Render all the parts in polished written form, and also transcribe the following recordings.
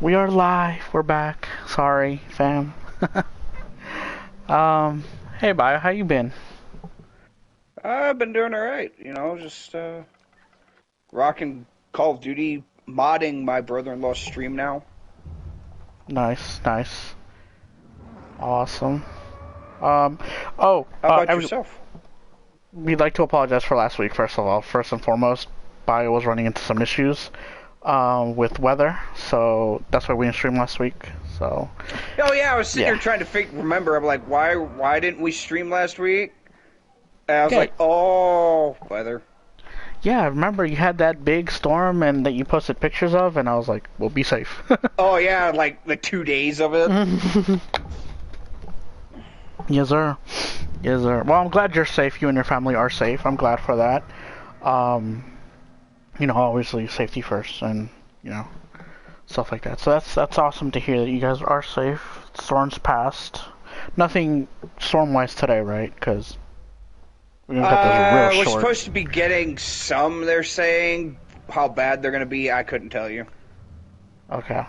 We are live. We're back. Sorry, fam. Hey, Bio, how you been? I've been doing alright, just rocking Call of Duty, modding my brother-in-law's stream now. Nice, nice. Awesome. Um, oh, How about yourself? we'd like to apologize for last week, first of all. First and foremost, Bio was running into some issues, with weather, so that's why we didn't stream last week, so. Oh yeah, I was sitting Yeah. here trying to remember, I'm like, why didn't we stream last week? And I was Yeah. like, oh, weather. Yeah, I remember you had that big storm and that you posted pictures of, and I was like, well, be safe. Oh yeah, like the 2 days of it. Yes, sir. Yes, sir. Well, I'm glad you're safe. You and your family are safe. I'm glad for that. Obviously safety first, and stuff like that. So that's awesome to hear that you guys are safe. Storm's passed. Nothing storm-wise today, right? Because we got those real We're short. supposed to be getting some, they're saying. How bad they're going to be, I couldn't tell you. Okay.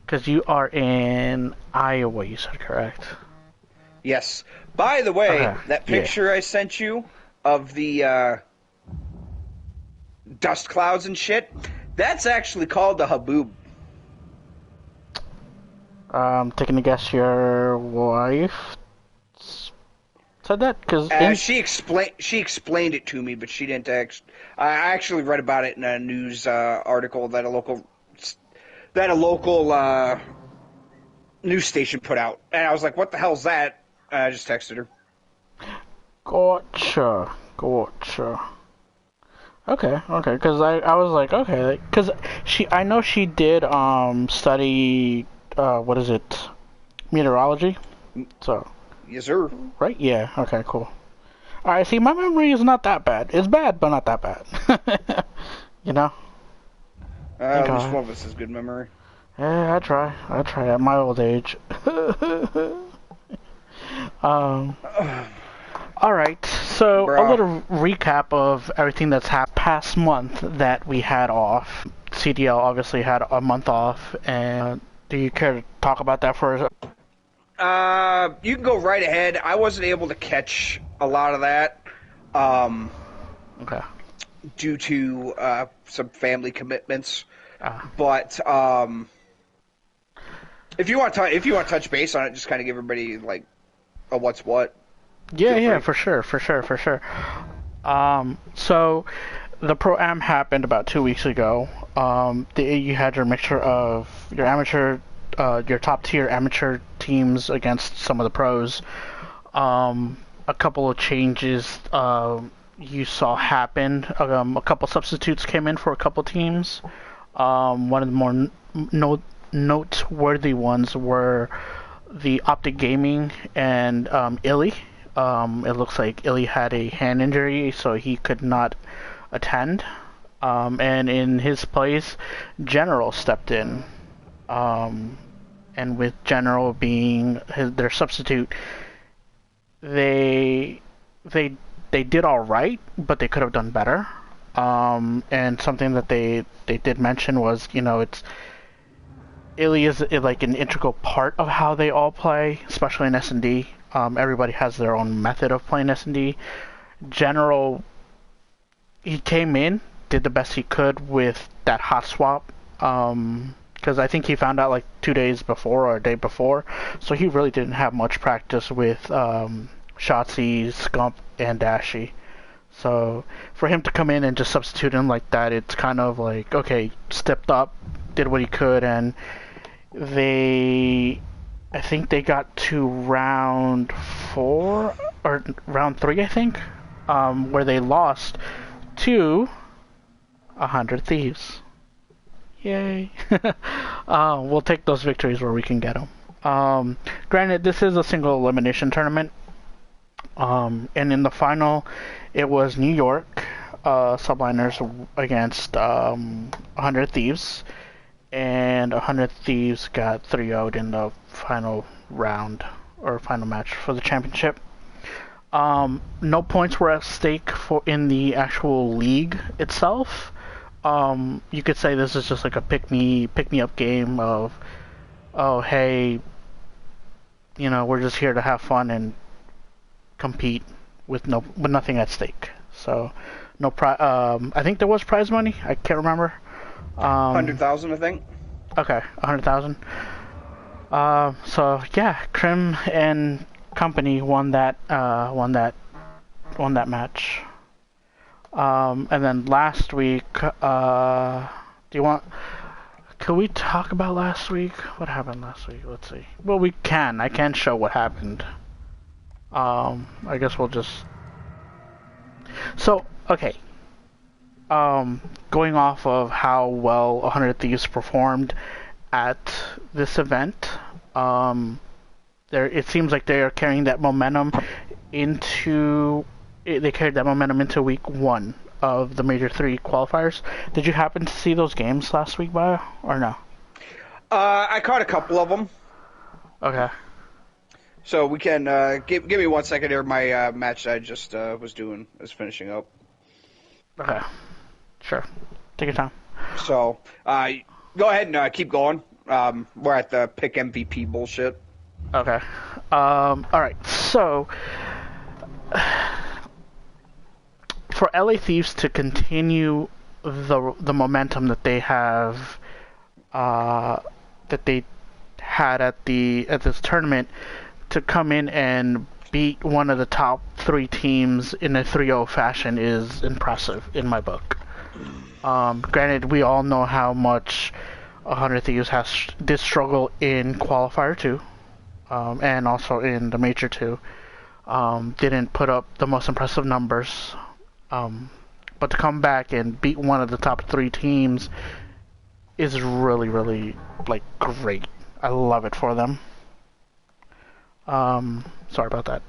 Because you are in Iowa, you said, correct? Yes. By the way, Okay, that yeah. picture I sent you of the dust clouds and shit, that's actually called the Haboob. Taking a guess, your wife said that? Because She explained it to me, but she didn't I actually read about it in a news article that a local news station put out, and I was like, "What the hell's that?" I just texted her. Gotcha. Okay, because I was like, okay, because I know she did study what is it, meteorology, so Yes, sir. right, yeah, okay, cool. All right, see, my memory is not that bad. It's bad, but not that bad. you know. Thank At least God. one of us has good memory. Yeah, I try at my old age. um. All right, so a Bruh. little recap of everything that's happened past month that we had off. CDL obviously had a month off, and do you care to talk about that for us? You can go right ahead. I wasn't able to catch a lot of that, Okay. due to some family commitments. Uh, But if you want to touch base on it, just kind of give everybody like a what's what. yeah, Feel free. for sure. So the Pro-Am happened about 2 weeks ago. You had your mixture of your amateur, your top tier amateur teams against some of the pros. A couple of changes you saw happen. A couple substitutes came in for a couple teams. One of the more noteworthy ones were the Optic Gaming and Illy. It looks like Illy had a hand injury, so he could not attend. And in his place, General stepped in. And with General being their substitute, they they they did all right, but they could have done better. And something that they did mention was, it's Illy is like an integral part of how they all play, especially in S&D. Everybody has their own method of playing S&D. General, he came in, did the best he could with that hot swap. Because I think he found out like 2 days before or a day before, so he really didn't have much practice with Shotzi, Scump, and Dashy. So for him to come in and just substitute him like that, it's kind of like, okay, stepped up, did what he could, and I think they got to round 4 or round 3, I think, where they lost to 100 Thieves. Yay! We'll take those victories where we can get them. Granted, this is a single elimination tournament, and in the final, it was New York Subliners against 100 Thieves. And 100 Thieves got 3-0'd in the final round or final match for the championship. No points were at stake in the actual league itself. You could say this is just like a pick me up game of, oh hey, we're just here to have fun and compete with nothing at stake. So no I think there was prize money. I can't remember. 100,000, I think. Okay, 100,000. So yeah, Krim and company won that match. And then last week, do you want? Can we talk about last week? What happened last week? Let's see. Well, we can. I can show what happened. I guess we'll just. So okay. Going off of how well 100 Thieves performed at this event, it seems like they are carrying that momentum into. They carried that momentum into week 1 of the Major 3 qualifiers. Did you happen to see those games last week, Bio, or no? I caught a couple of them. Okay. So we can give me 1 second here. My match I just was doing is finishing up. Okay. Sure. Take your time. So go ahead and keep going. We're at the pick MVP bullshit. Okay. All right. So for LA Thieves to continue the momentum that they have that they had at this tournament, to come in and beat one of the top 3 teams in a 3-0 fashion is impressive in my book. Granted, we all know how much 100 Thieves did struggle in qualifier 2, and also in the Major 2. Didn't put up the most impressive numbers. But to come back and beat one of the top 3 teams is really, really, like, great. I love it for them. Sorry about that.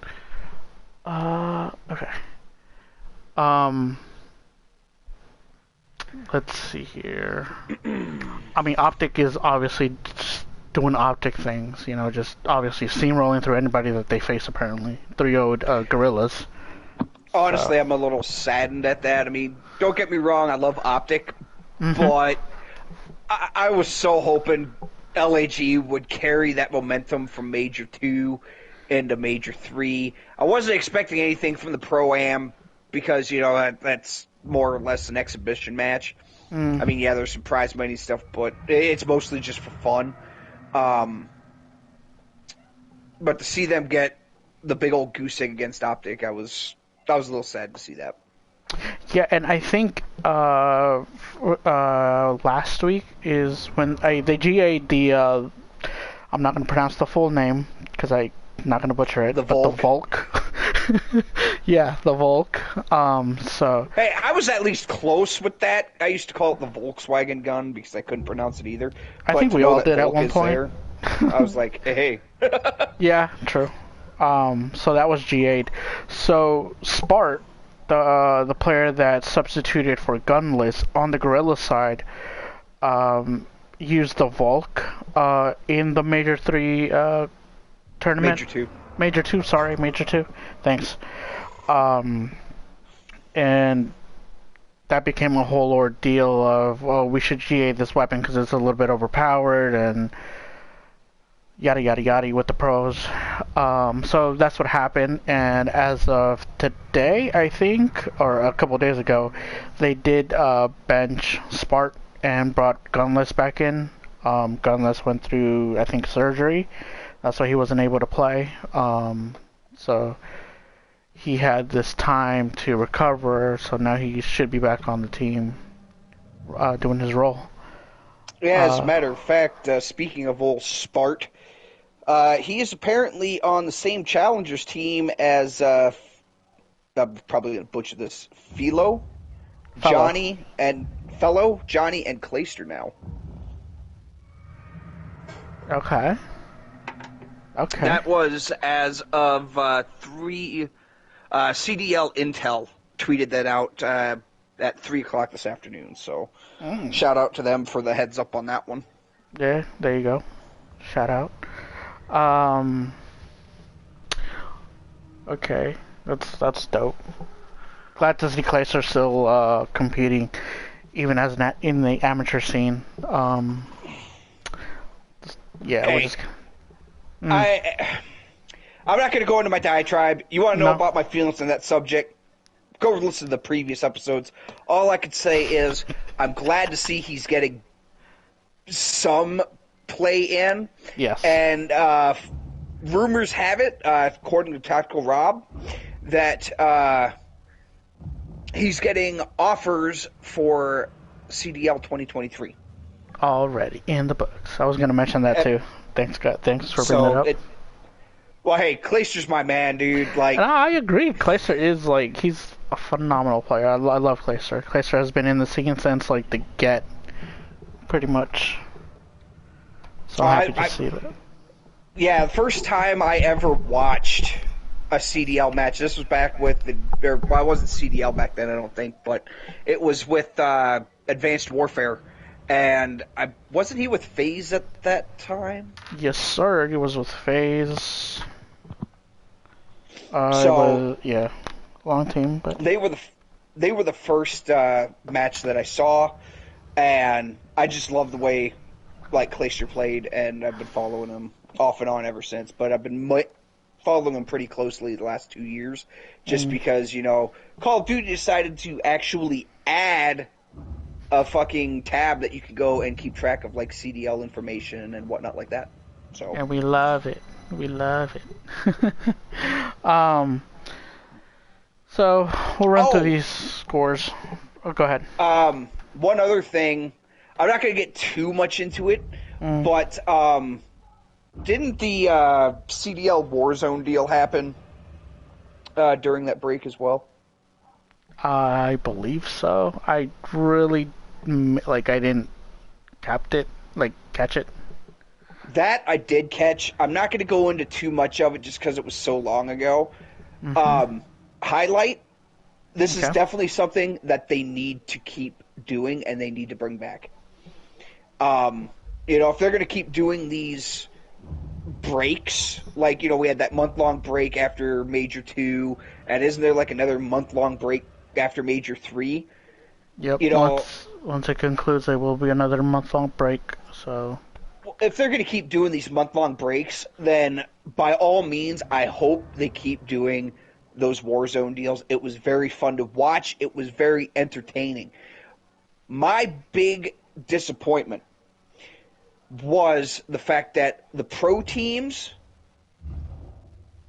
Okay. Let's see here. I mean, Optic is obviously doing Optic things, just obviously steamrolling through anybody that they face, apparently. 3-0'd Gorillas. Honestly, I'm a little saddened at that. I mean, don't get me wrong, I love Optic, but I was so hoping LAG would carry that momentum from Major 2 into Major 3. I wasn't expecting anything from the Pro-Am because, that's more or less an exhibition match. I mean, yeah, there's some prize money stuff, but it's mostly just for fun. But to see them get the big old goose egg against Optic, I was a little sad to see that. Yeah, and I think last week is when they GA'd the I'm not going to pronounce the full name because I'm not going to butcher it. The Volk. The Volk. Yeah, the Volk. So. Hey, I was at least close with that. I used to call it the Volkswagen gun because I couldn't pronounce it either. I think we all did at one point. There, I was like, hey. Yeah, true. So that was GA'd. So Spart, the player that substituted for Gunless on the Gorilla side, used the Volk in the Major 3 tournament. Major 2. Major 2, sorry, Major 2. Thanks. And that became a whole ordeal of, well, we should GA this weapon because it's a little bit overpowered and yada yada yada with the pros. So that's what happened, and as of today, I think, or a couple days ago, they did bench Spart and brought Gunless back in. Gunless went through, I think, surgery. That's why he wasn't able to play. So he had this time to recover, so now he should be back on the team doing his role. Yeah, as a matter of fact, speaking of old Spart, he is apparently on the same Challengers team as, I'm probably going to butcher this, Johnny and Clayster now. Okay. That was as of CDL Intel tweeted that out at 3 o'clock this afternoon. So shout out to them for the heads up on that one. Yeah, there you go. Shout out. Okay, that's dope. Glad to see Clayster still competing even as in the amateur scene. Yeah, we're Hey, just. Mm, I I'm not going to go into my diatribe. You want to know no. about my feelings on that subject? Go listen to the previous episodes. All I could say is I'm glad to see he's getting some play in, Yes. and rumors have it, according to Tactical Rob, that he's getting offers for CDL 2023. Already in the books. I was gonna mention that Uh, too. Thanks, God. Thanks for bringing that so up. it. Well, hey, Clayster's my man, dude. And Like, I agree. Clayster is like he's a phenomenal player. I love Clayster. Clayster has been in the scene since like the get, pretty much. So I'm happy to I see that. yeah, the first time I ever watched a CDL match. This was back with well, I wasn't CDL back then, I don't think, but it was with Advanced Warfare, and I wasn't he with FaZe at that time. Yes, sir. He was with FaZe. It So was yeah, long team, but they were the first match that I saw, and I just love the way like Clayster played, and I've been following him off and on ever since. But I've been following him pretty closely the last 2 years, just mm, because Call of Duty decided to actually add a fucking tab that you could go and keep track of like CDL information and whatnot like that. So, and we love it. We love it. um, so we'll run through oh, these scores. Oh, go ahead. one other thing, I'm not going to get too much into it, Mm, but didn't the CDL Warzone deal happen during that break as well? I believe so. I really like. I didn't catch it. That I did catch. I'm not going to go into too much of it just because it was so long ago. Mm-hmm. Highlight, this is Okay. definitely something that they need to keep doing and they need to bring back. If they're going to keep doing these breaks, like, we had that month-long break after Major 2, and isn't there like another month-long break after Major 3? Yep. You know, Once it concludes, there will be another month-long break. So. if they're going to keep doing these month-long breaks, then by all means, I hope they keep doing those Warzone deals. It was very fun to watch. It was very entertaining. My big disappointment was the fact that the pro teams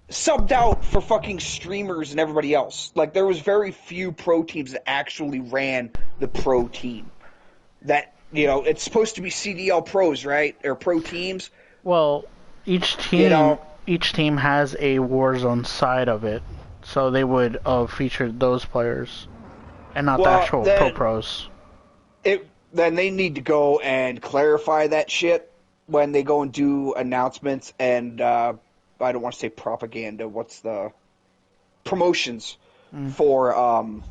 subbed out for fucking streamers and everybody else. Like, there was very few pro teams that actually ran the pro team. That, it's supposed to be CDL pros, right? Or pro teams. Well, You know, each team has a Warzone side of it, so they would feature those players and not the well, actual pro pros. then they need to go and clarify that shit when they go and do announcements and I don't want to say propaganda. What's the promotions Mm. for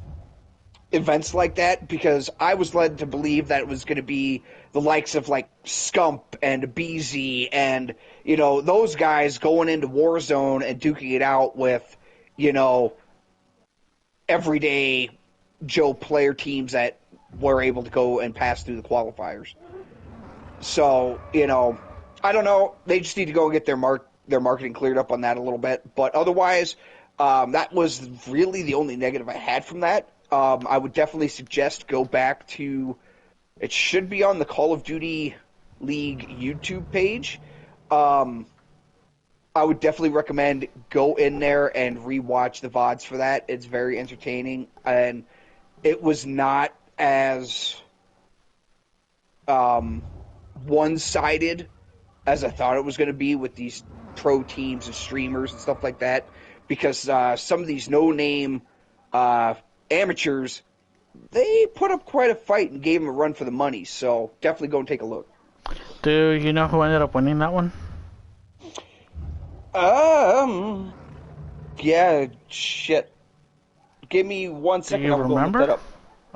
events like that? Because I was led to believe that it was going to be the likes of like Scump and BZ and those guys going into Warzone and duking it out with everyday Joe player teams that were able to go and pass through the qualifiers. So, I don't know. They just need to go and get their marketing cleared up on that a little bit. But otherwise, that was really the only negative I had from that. I would definitely suggest go back to. It should be on the Call of Duty League YouTube page. I would definitely recommend go in there and rewatch the VODs for that. It's very entertaining, and it was not as one-sided as I thought it was going to be with these pro teams and streamers and stuff like that. Because some of these no-name amateurs, they put up quite a fight and gave them a run for the money. So definitely go and take a look. Do you know who ended up winning that one? Yeah, shit. Give me one Do second. you I'll go and look that remember? up.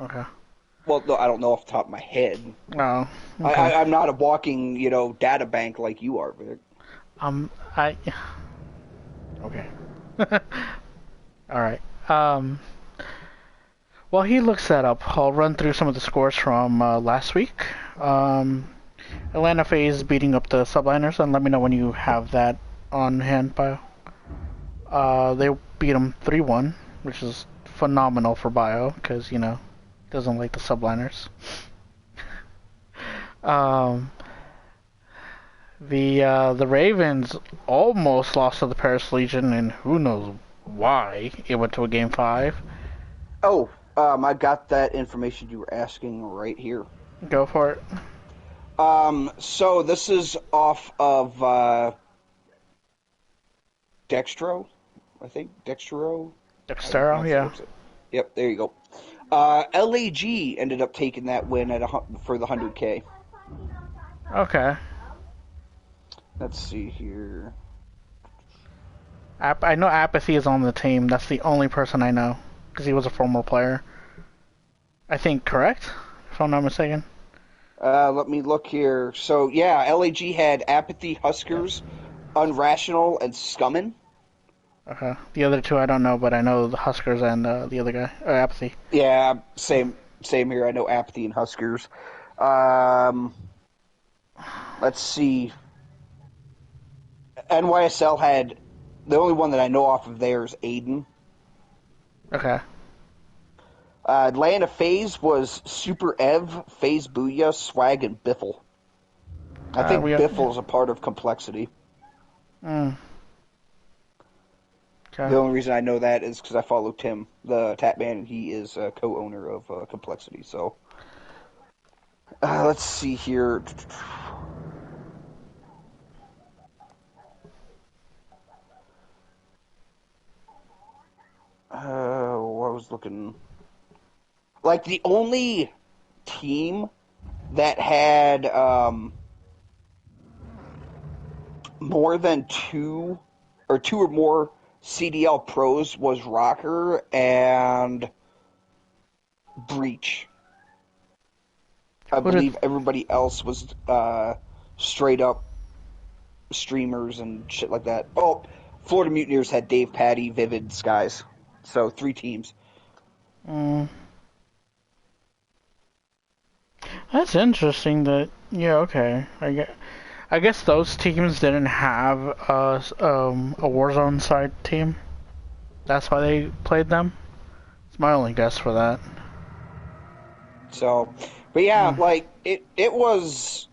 Okay. Well, no, I don't know off the top of my head. Oh, okay. I'm not a walking, data bank like you are, Vic. I. Okay. All right. While he looks that up, I'll run through some of the scores from last week. Um, Atlanta FaZe beating up the Subliners, and let me know when you have that on hand, Bio. They beat them 3-1, which is phenomenal for Bio, because, you know, doesn't like the Subliners. Um, the Ravens almost lost to the Paris Legion, and who knows why it went to a game 5. Oh, I got that information you were asking right here. Go for it. So this is off of Dextro, I think. Dextro? How do you Dextero, pronounce the yeah. website? Yep, there you go. LAG ended up taking that win for the 100K. Okay. Let's see here. I know Apathy is on the team. That's the only person I know, because he was a former player. I think, correct? If I'm not mistaken. Let me look here. So, yeah, LAG had Apathy, Huskers, Unrational, and Scummin. Okay. The other two I don't know, but I know the Huskers and the other guy, Apathy. Yeah, same here. I know Apathy and Huskers. Um, let's see. NYSL had the only one that I know off of there is Aiden. Okay. Atlanta FaZe was Super Ev, FaZe Booyah, Swag, and Biffle. I think Biffle is a part of Complexity. Okay. The only reason I know that is because I follow Tim, the Tatman, and he is a co-owner of Complexity. So, let's see here. I was looking. Like, the only team that had more than two or more CDL pros was Rocker and Breach. I believe everybody else was straight up streamers and shit like that. Oh, Florida Mutineers had Dave, Patty, Vivid, Skies. So 3 teams. That's interesting that, yeah, okay. I guess those teams didn't have a Warzone side team. That's why they played them. It's my only guess for that. So, but yeah, like it was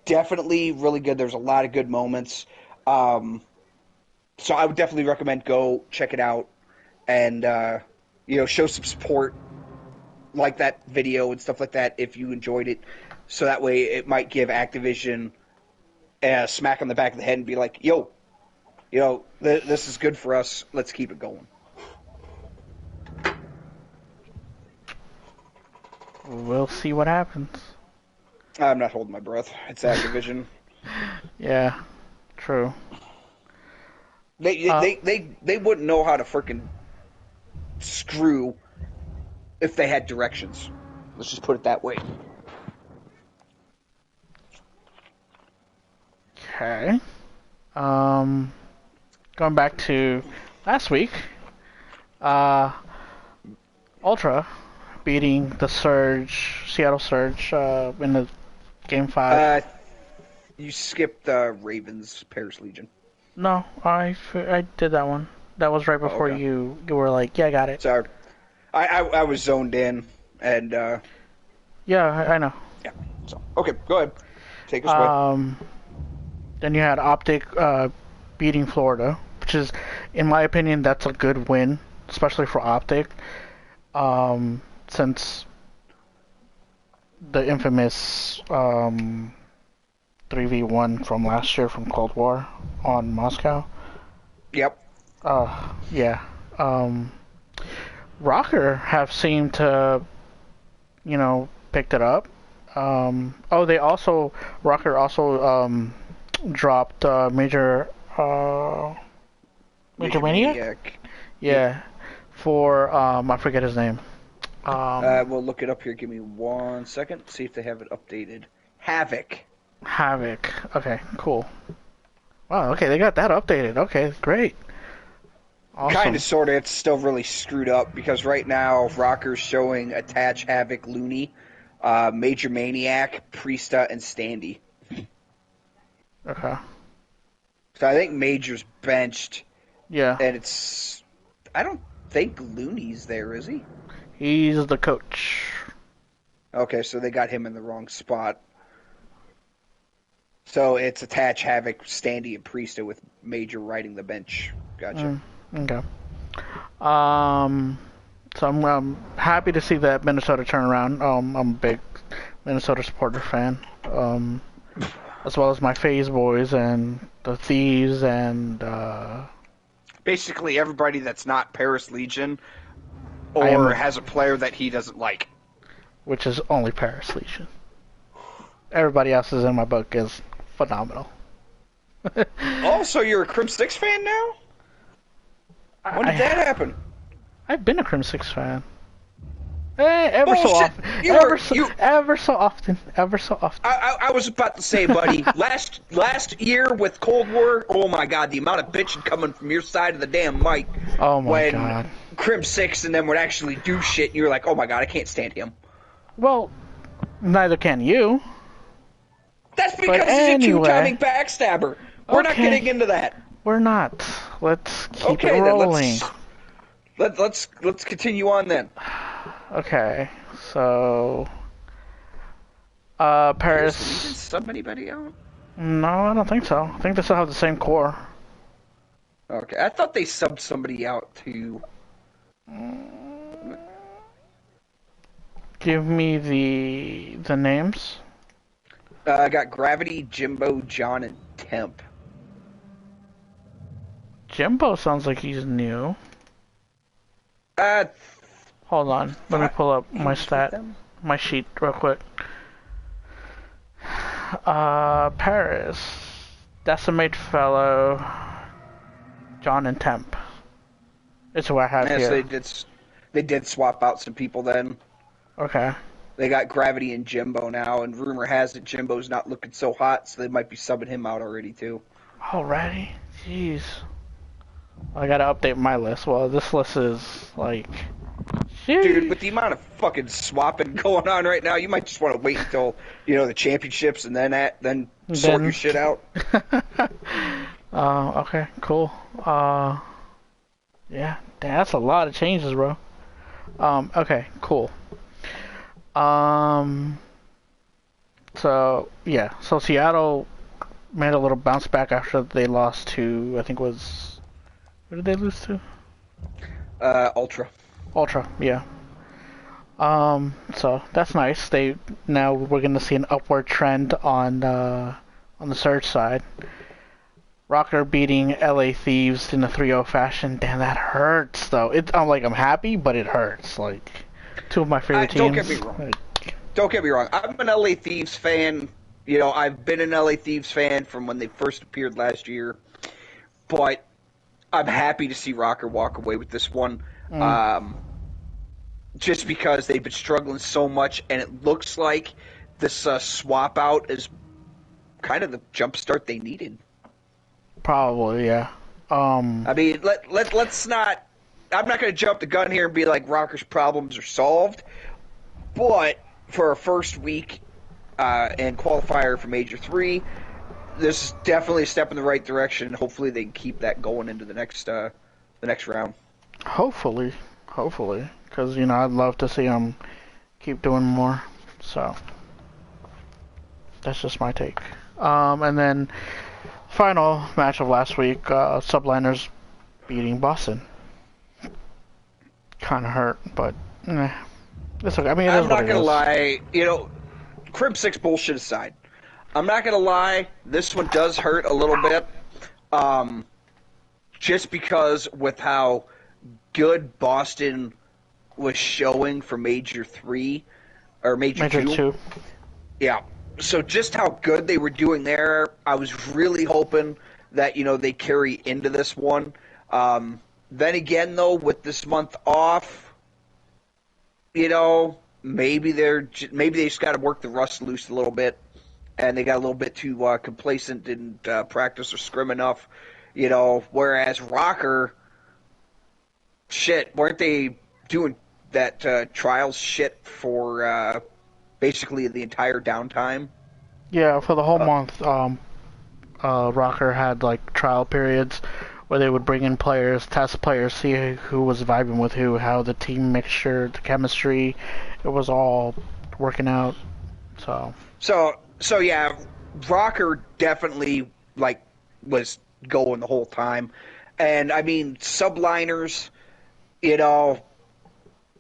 definitely really good. There's a lot of good moments. So I would definitely recommend go check it out and show some support, like that video and stuff like that if you enjoyed it. So that way it might give Activision a smack on the back of the head and be like, yo, this is good for us. Let's keep it going. We'll see what happens. I'm not holding my breath. It's Activision. Yeah, true. They wouldn't know how to freaking screw if they had directions. Let's just put it that way. Okay. Going back to last week, Ultra beating the Seattle Surge, in the game 5. You skipped the Ravens Paris Legion. No, I did that one. That was right before okay. you were like, yeah, I got it. Sorry. I was zoned in, and yeah, I know. Yeah. So okay, go ahead. Take us away. Then you had Optic beating Florida, which is, in my opinion, that's a good win, especially for Optic, since the infamous 3v1 from last year from Cold War on Moscow. Yep. Yeah. Rocker have seemed to, picked it up. Rocker also dropped Major Maniac? Yeah. For I forget his name. We'll look it up here. Give me 1 second. See if they have it updated. Havoc. Okay, cool. Wow, okay, they got that updated. Okay, great. Awesome. Kind of, sort of. It's still really screwed up because right now Rocker's showing Attach, Havoc, Looney, Major Maniac, Priesta, and Standy. Okay. So I think Major's benched, Yeah. and it's... I don't think Looney's there, is he? He's the coach. Okay, so they got him in the wrong spot. So it's Attach, Havoc, Standy, and Priesta with Major riding the bench. Gotcha. Okay. So I'm happy to see that Minnesota turnaround. I'm a big Minnesota supporter fan. As well as my Phase boys and the Thieves and Basically, everybody that's not Paris Legion I or am- has a player that he doesn't like. which is only Paris Legion. Everybody else is in my book is phenomenal. Oh, so you're a Crim 6 fan now? When did that happen? I've been a Crim 6 fan. Ever so Bullshit. often. Ever so often. I was about to say, buddy, last year with Cold War, oh my god, the amount of bitching coming from your side of the damn mic. Oh my when god. Crim 6 and them would actually do shit, and you were like, oh my god, I can't stand him. Well, neither can you. That's because But he's anyway. a two-timing backstabber. We're not Okay. getting into that. We're not. Let's keep Okay, it then rolling. let's continue on then. Okay, so Does Paris. Legion sub anybody out? No, I don't think so. I think they still have the same core. Okay, I thought they subbed somebody out too. Give me the names. I got Gravity, Jimbo, John, and Temp. Jimbo sounds like he's new. Uh, Hold on, let me pull up my my sheet real quick. Paris, Decimate Fellow, John and Temp. It's who I have yeah, here. so they did swap out some people then. Okay. They got Gravity and Jimbo now, and rumor has it Jimbo's not looking so hot, so they might be subbing him out already too. Alrighty. Jeez. I gotta update my list. Well, this list is like... Dude, with the amount of fucking swapping going on right now, you might just want to wait until, the championships and then sort your shit out. Okay, cool. Yeah, that's a lot of changes, bro. Okay, cool. So Seattle made a little bounce back after they lost to, I think it was, who did they lose to? Ultra. Ultra, yeah. So that's nice. Now we're gonna see an upward trend on the Surge side. Rocker beating LA Thieves in a 3-0 fashion. Damn, that hurts though. I'm happy, but it hurts. Like, two of my favorite teams. Don't get me wrong. Don't get me wrong. I'm an LA Thieves fan. I've been an LA Thieves fan from when they first appeared last year. But I'm happy to see Rocker walk away with this one. Just because they've been struggling so much, and it looks like this swap out is kind of the jump start they needed. Probably, yeah. I mean, let's not. I'm not going to jump the gun here and be like Rocker's problems are solved, but for a first week and qualifier for Major 3, this is definitely a step in the right direction. Hopefully, they can keep that going into the next round. Hopefully, because I'd love to see them keep doing more. So that's just my take. And then final match of last week, Subliners beating Boston. Kind of hurt, but it's okay. I mean, I'm not gonna lie. Crib 6 bullshit aside, I'm not gonna lie. This one does hurt a little bit, just because with how good Boston was showing for Major 3 or Major 2. Yeah. So just how good they were doing there, I was really hoping that they carry into this one. Then again, though, with this month off, maybe they just got to work the rust loose a little bit, and they got a little bit too complacent, didn't practice or scrim enough. Whereas Rocker, Shit, weren't they doing that trials shit for basically the entire downtime? Yeah, for the whole Uh, month, Rocker had like trial periods where they would bring in players, test players, see who was vibing with who, how the team mixture, the chemistry, it was all working out. So so yeah, Rocker definitely like was going the whole time, and I mean subliners. You know,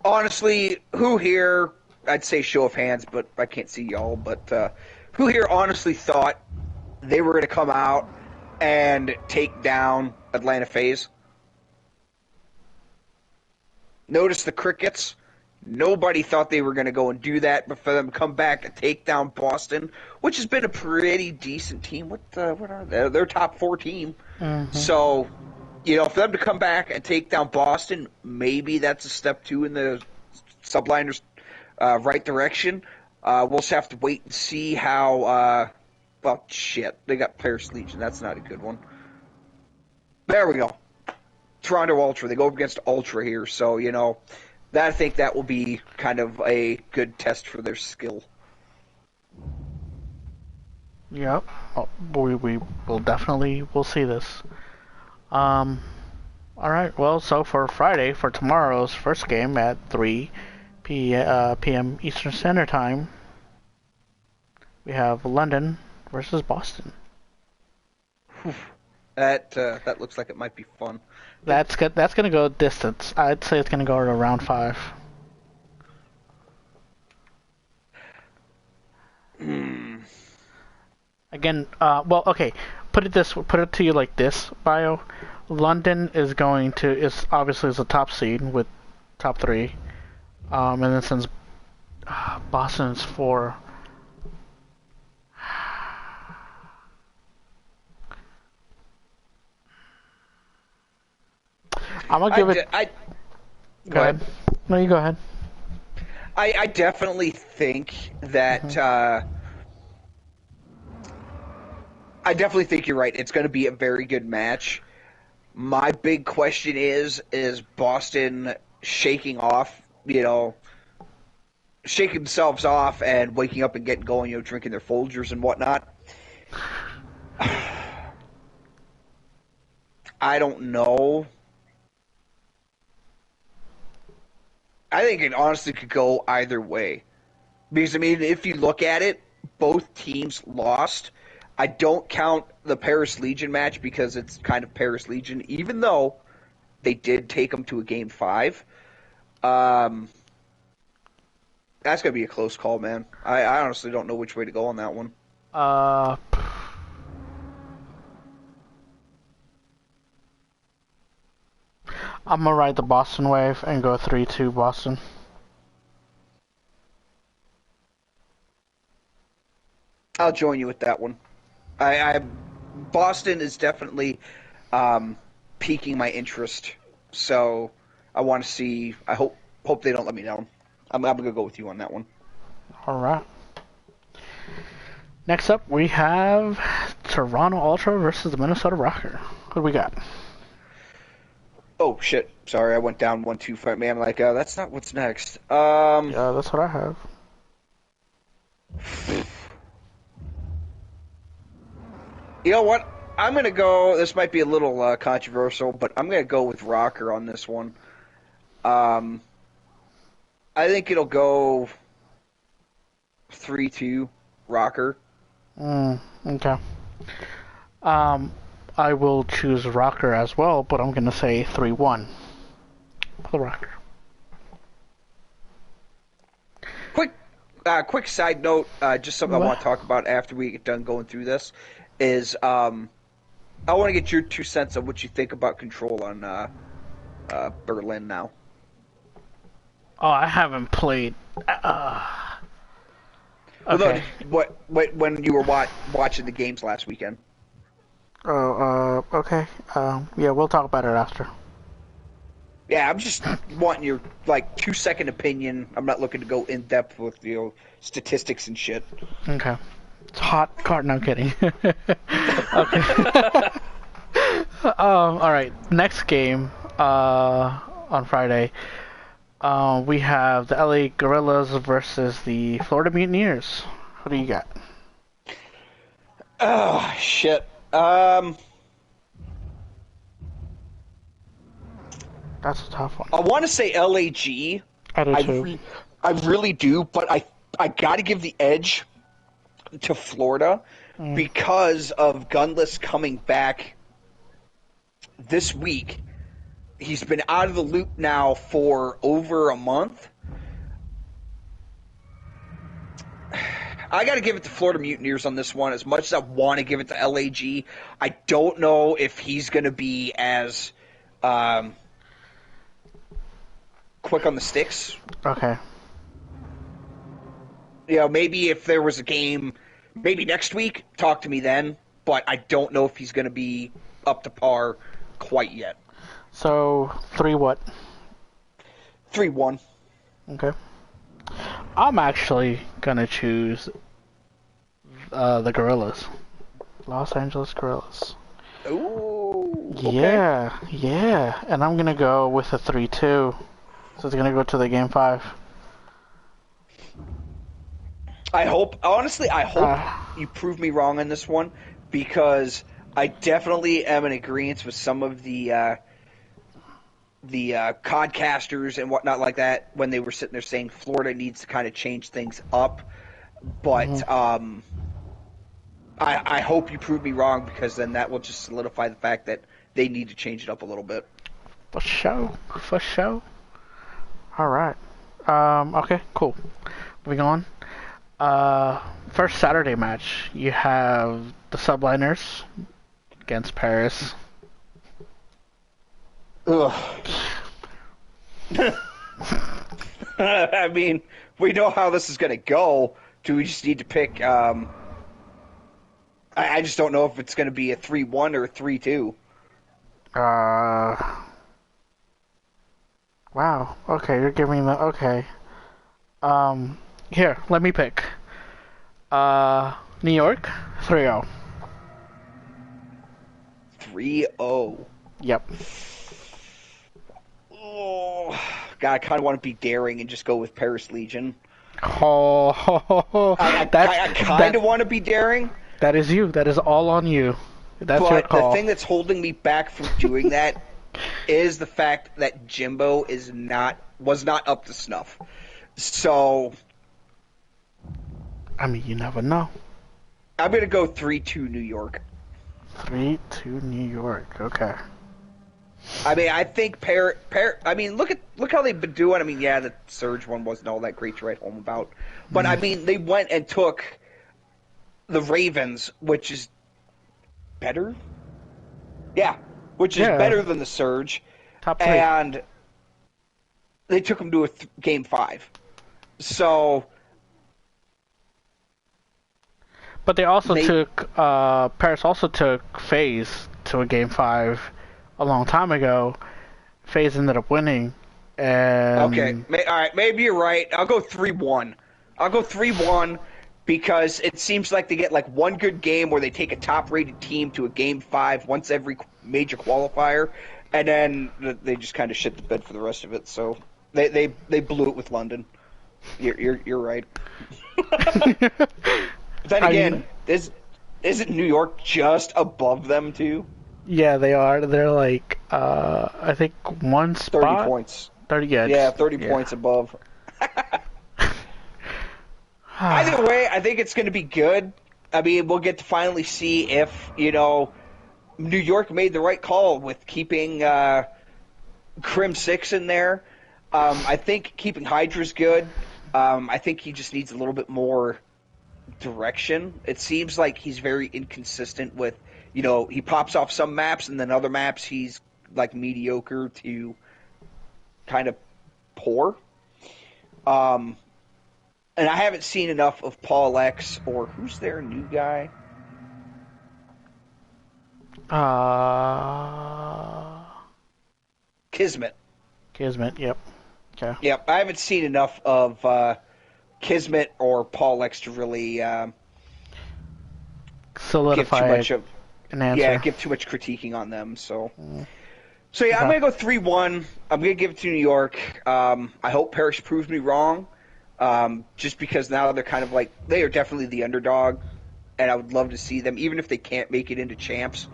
honestly, who here? I'd say show of hands, but I can't see y'all. But who here honestly thought they were going to come out and take down Atlanta FaZe? Notice the crickets. Nobody thought they were going to go and do that, but for them to come back and take down Boston, which has been a pretty decent team. What are they? They're top 4 team. So, you know, for them to come back and take down Boston, maybe that's a step 2 in the subliners' right direction. We'll just have to wait and see how. Well, shit, they got Paris Legion. That's not a good one. There we go. Toronto Ultra. They go up against Ultra here, so you know. I think that will be kind of a good test for their skill. yep, we will definitely will see this. All right. Well, so for Friday, for tomorrow's first game at 3 p.m. Eastern Standard Time, we have London versus Boston. That looks like it might be fun. That's good. That's gonna go distance. I'd say it's gonna go to round 5. Again, well, okay. Put it to you like this, Bio. London is obviously is a top seed with top 3. And then since Boston's 4. I'm gonna give it. Go ahead. No, you go ahead. I definitely think that. I definitely think you're right. It's going to be a very good match. My big question is Boston shaking off, shaking themselves off and waking up and getting going, drinking their Folgers and whatnot. I don't know. I think it honestly could go either way. Because, I mean, if you look at it, both teams lost. I don't count the Paris Legion match because it's kind of Paris Legion, even though they did take them to a Game 5. That's going to be a close call, man. I honestly don't know which way to go on that one. I'm gonna ride the Boston wave and go 3-2 Boston. I'll join you with that one. Boston is definitely piquing my interest, so I want to see. I hope they don't let me down. I'm gonna go with you on that one. All right. Next up, we have Toronto Ultra versus the Minnesota Rocker. What do we got? Oh shit! Sorry, I went down 1-2 man. I'm like, that's not what's next. Yeah, that's what I have. You know what? I'm gonna go. This might be a little controversial, but I'm gonna go with Rocker on this one. I think it'll go 3-2 Rocker. Okay. I will choose Rocker as well, but I'm gonna say 3-1 for the Rocker. Quick side note, just something I want to talk about after we get done going through this is I want to get your 2 cents on what you think about Control on Berlin now. Oh, I haven't played. Okay. When you were watching the games last weekend? Oh, okay. Yeah, we'll talk about it after. Yeah, I'm just wanting your 2-second opinion. I'm not looking to go in depth with statistics and shit. Okay. It's hot. Cart, no kidding. Okay. All right. Next game. on Friday. We have the LA Gorillas versus the Florida Mutineers. What do you got? Oh shit. That's a tough one. I want to say LAG. I do I too. I really do, but I got to give the edge to Florida Mm. because of Gunless coming back this week. He's been out of the loop now for over a month. I got to give it to Florida Mutineers on this one. As much as I want to give it to LAG, I don't know if he's going to be as quick on the sticks. Okay. You know, maybe if there was a game, maybe next week, talk to me then. But I don't know if he's going to be up to par quite yet. So 3 what? 3-1. Okay. I'm actually gonna choose the Gorillas, Los Angeles Gorillas. Ooh. Okay. Yeah, and I'm gonna go with a 3-2. So it's gonna go to the game 5. I hope you prove me wrong on this one, because I definitely am in agreement with some of the codcasters and whatnot like that when they were sitting there saying Florida needs to kind of change things up. But I hope you prove me wrong, because then that will just solidify the fact that they need to change it up a little bit. For sure. All right. Okay, cool. Moving on. First Saturday match, you have the Subliners against Paris. Ugh. I mean, we know how this is going to go. Do we just need to pick? I just don't know if it's going to be a 3-1 or a 3-2. Wow. Okay, you're giving the okay. Here, let me pick. New York, 3-0. 3-0. Yep. Oh, God, I kind of want to be daring and just go with Paris Legion. Oh, I kind of want to be daring. That is you. That is all on you. That's your But call. the thing that's holding me back from doing that is the fact that Jimbo was not up to snuff. So, I mean, you never know. I'm going to go 3-2 New York. 3-2 New York. Okay. I mean, I think I mean, look how they've been doing. I mean, yeah, the Surge one wasn't all that great to write home about, but I mean, they went and took the Ravens, which is better. Yeah, which is better than the Surge. Top 3. And they took them to a game 5. So, but they also took Paris also took FaZe to a game 5 a long time ago. FaZe ended up winning. And okay, all right, maybe you're right. I'll go 3-1. I'll go 3-1 because it seems like they get like one good game where they take a top-rated team to a game 5 once every major qualifier, and then they just kind of shit the bed for the rest of it. So they blew it with London. You're right. Then again, isn't New York just above them too? Yeah, they are. They're like I think one spot. 30 points. 30, yeah, 30 points above. Either way, I think it's going to be good. I mean, we'll get to finally see if, New York made the right call with keeping Crim 6 in there. I think keeping Hydra's good. I think he just needs a little bit more direction. It seems like he's very inconsistent with, he pops off some maps, and then other maps he's like mediocre to kind of poor. And I haven't seen enough of Paul X, or who's their new guy? Kismet. Kismet, yep. Okay. Yep, I haven't seen enough of Kismet or Paul X to really solidify give too much an answer. Yeah, give too much critiquing on them. So, So yeah, I'm Okay. gonna go 3-1. I'm gonna give it to New York. I hope Paris proves me wrong. Just because now they're kind of like they are definitely the underdog, and I would love to see them, even if they can't make it into champs.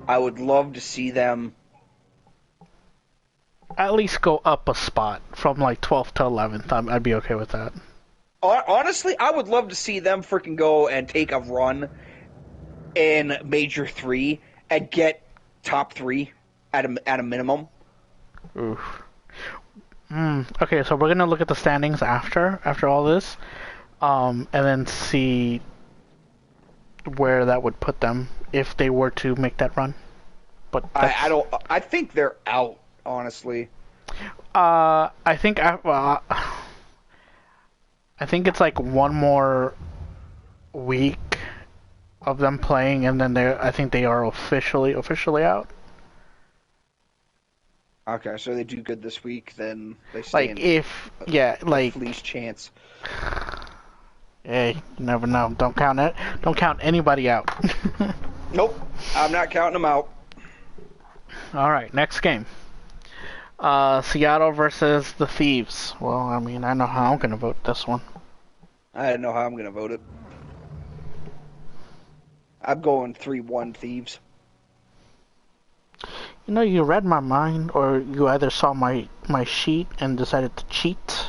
I would love to see them. At least go up a spot from like 12th to 11th. I'd be okay with that. Honestly, I would love to see them freaking go and take a run in Major 3 and get top 3 at a minimum. Oof. Okay, so we're gonna look at the standings after all this, and then see where that would put them if they were to make that run. But I don't. I think they're out. Honestly, I think I think it's like one more week of them playing, and then I think they are officially out. okay. So they do good this week, then they Like stand if yeah, like least chance. hey, you never know. Don't count it. Don't count anybody out. Nope, I'm not counting them out. All right, next game. Seattle versus the Thieves. Well, I mean, I know how I'm gonna vote this one. I don't know how I'm gonna vote it. I'm going 3-1 Thieves. You know, you read my mind, or you either saw my sheet and decided to cheat.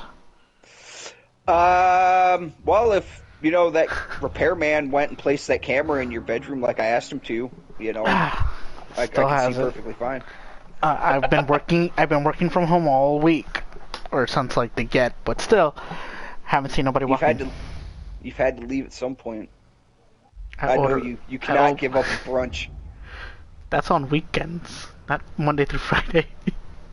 Well, if you know that repairman went and placed that camera in your bedroom like I asked him to, you know, I Still can has see it. perfectly fine. I've been working. I've been working from home all week, or since like the get, but still haven't seen nobody walking. You've had to leave at some point. I I know order- you. You I cannot or- give up a brunch. That's on weekends, not Monday through Friday.